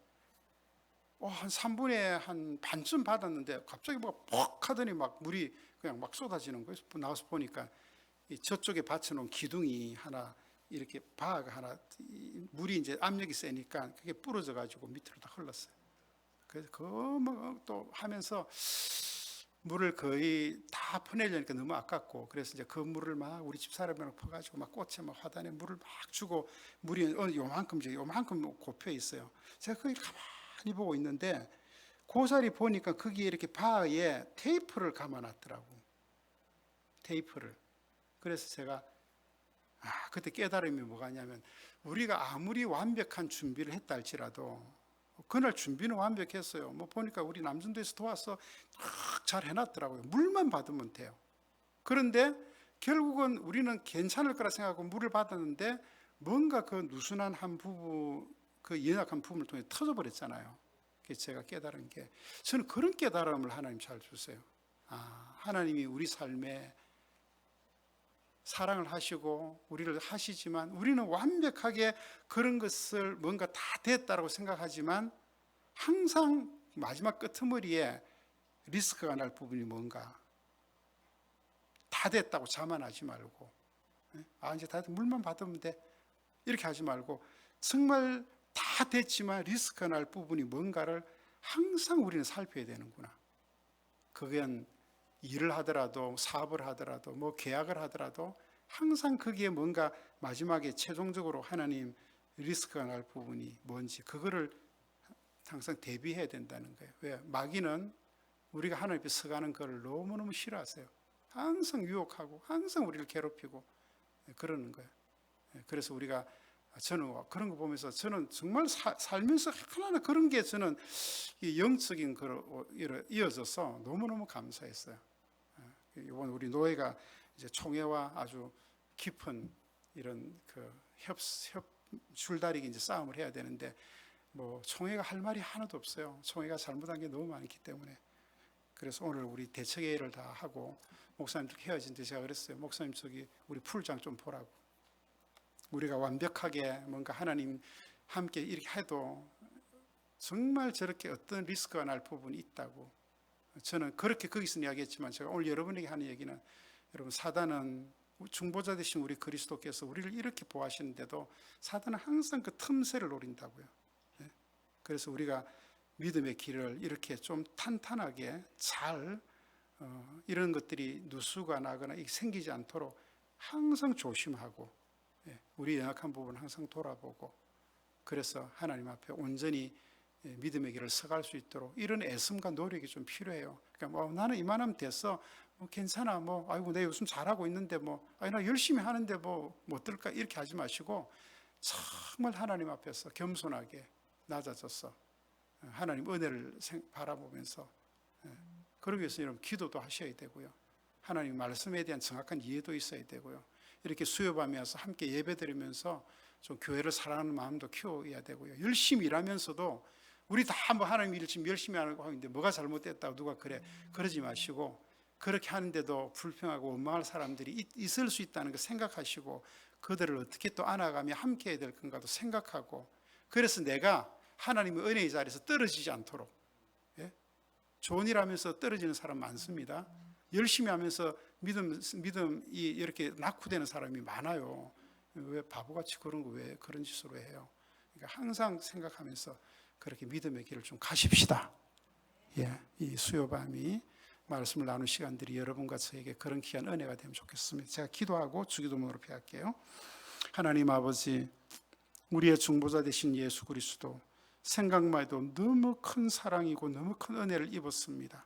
한 3분의 한 반쯤 받았는데 갑자기 퍽 하더니 막 물이 그냥 막 쏟아지는 거예요. 나와서 보니까 저쪽에 받쳐놓은 기둥이 하나, 이렇게 바가 하나, 물이 이제 압력이 세니까 그게 부러져 가지고 밑으로 다 흘렀어요. 그래서 또 하면서 물을 거의 다 퍼내려니까 너무 아깝고, 그래서 이제 그 물을 막 우리 집 사람이랑 퍼가지고 막 꽃에 막 화단에 물을 막 주고, 물이 요만큼 곱혀 있어요. 제가 거기 가만히 보고 있는데 그 자리 보니까 거기에 이렇게 바에 테이프를 감아놨더라고. 테이프를. 그래서 제가 그때 깨달음이 뭐가냐면, 우리가 아무리 완벽한 준비를 했다 할지라도 그날 준비는 완벽했어요. 뭐 보니까 우리 남준도에서 도와서 잘 해놨더라고요. 물만 받으면 돼요. 그런데 결국은 우리는 괜찮을 거라 생각하고 물을 받았는데 뭔가 그 느슨한 한 부분, 그 연약한 부분을 통해 터져버렸잖아요. 그래서 제가 깨달은 게, 저는 그런 깨달음을 하나님 잘 주세요. 하나님이 우리 삶에 사랑을 하시고 우리를 하시지만 우리는 완벽하게 그런 것을 뭔가 다 됐다고 생각하지만 항상 마지막 끄트머리에 리스크가 날 부분이 뭔가, 다 됐다고 자만하지 말고 이제 다 물만 받으면 돼 이렇게 하지 말고, 정말 다 됐지만 리스크가 날 부분이 뭔가를 항상 우리는 살펴야 되는구나. 그건 일을 하더라도 사업을 하더라도 뭐 계약을 하더라도 항상 거기에 뭔가 마지막에 최종적으로 하나님 리스크가 날 부분이 뭔지 그거를 항상 대비해야 된다는 거예요. 왜? 마귀는 우리가 하나님 앞에 서가는 것을 너무너무 싫어하세요. 항상 유혹하고 항상 우리를 괴롭히고 그러는 거예요. 그래서 우리가 저는 그런 거 보면서 저는 정말 살면서 하나하나 그런 게 저는 이 영적인 거로 이어져서 너무너무 감사했어요. 이번 우리 노회가 이제 총회와 아주 깊은 이런 그 줄다리기 이제 싸움을 해야 되는데 뭐 총회가 할 말이 하나도 없어요. 총회가 잘못한 게 너무 많기 때문에. 그래서 오늘 우리 대책회의를 다 하고 목사님들 헤어진데 제가 그랬어요. 목사님 저기 우리 풀장 좀 보라고. 우리가 완벽하게 뭔가 하나님 함께 이렇게 해도 정말 저렇게 어떤 리스크가 날 부분이 있다고. 저는 그렇게 거기서 이야기했지만 제가 오늘 여러분에게 하는 얘기는 여러분 사단은 중보자 되신 우리 그리스도께서 우리를 이렇게 보호하시는데도 사단은 항상 그 틈새를 노린다고요. 그래서 우리가 믿음의 길을 이렇게 좀 탄탄하게 잘 이런 것들이 누수가 나거나 생기지 않도록 항상 조심하고 우리 연약한 부분을 항상 돌아보고 그래서 하나님 앞에 온전히 믿음의 길을 서갈 수 있도록 이런 애씀과 노력이 좀 필요해요. 그러니까 뭐 나는 이만하면 됐어, 뭐 괜찮아, 뭐 아이고 내 요즘 잘하고 있는데 뭐 아니 나 열심히 하는데 뭐 어떨까 이렇게 하지 마시고 정말 하나님 앞에서 겸손하게 낮아져서 하나님 은혜를 바라보면서 그러기 위해서 여러분 기도도 하셔야 되고요. 하나님 말씀에 대한 정확한 이해도 있어야 되고요. 이렇게 수요밤에 와서 함께 예배드리면서 좀 교회를 사랑하는 마음도 키워야 되고요. 열심히 일하면서도 우리 다 뭐 하나님 일을 지금 열심히 하고 있는데 뭐가 잘못됐다고 누가 그래 그러지 마시고 그렇게 하는데도 불평하고 원망할 사람들이 있을 수 있다는 거 생각하시고 그들을 어떻게 또 안아가며 함께 해야 될 건가도 생각하고 그래서 내가 하나님의 은혜의 자리에서 떨어지지 않도록 좋은 일 하면서 떨어지는 사람 많습니다. 열심히 하면서 믿음이 이렇게 낙후되는 사람이 많아요. 왜 바보같이 그런 거 왜 그런 짓으로 해요? 그러니까 항상 생각하면서 그렇게 믿음의 길을 좀 가십시다. 이 수요밤이 말씀을 나눈 시간들이 여러분과 저에게 그런 귀한 은혜가 되면 좋겠습니다. 제가 기도하고 주기도문으로 피할게요. 하나님 아버지, 우리의 중보자 되신 예수 그리스도 생각만 해도 너무 큰 사랑이고 너무 큰 은혜를 입었습니다.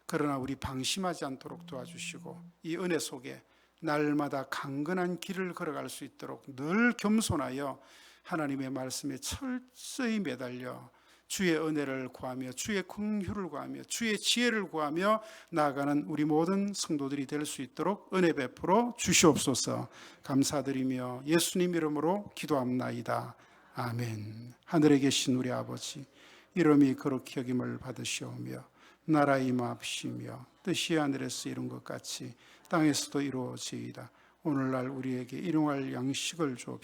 그러나 우리 방심하지 않도록 도와주시고 이 은혜 속에 날마다 강건한 길을 걸어갈 수 있도록 늘 겸손하여 하나님의 말씀에 철저히 매달려 주의 은혜를 구하며 주의 긍휼을 구하며 주의 지혜를 구하며 나아가는 우리 모든 성도들이 될 수 있도록 은혜 베풀어 주시옵소서. 감사드리며 예수님 이름으로 기도합나이다. 아멘. 하늘에 계신 우리 아버지, 이름이 거룩히 여김을 받으시오며 나라 임하옵시며 뜻이 하늘에서 이룬 것 같이 땅에서도 이루어지이다. 오늘날 우리에게 일용할 양식을 주옵소서.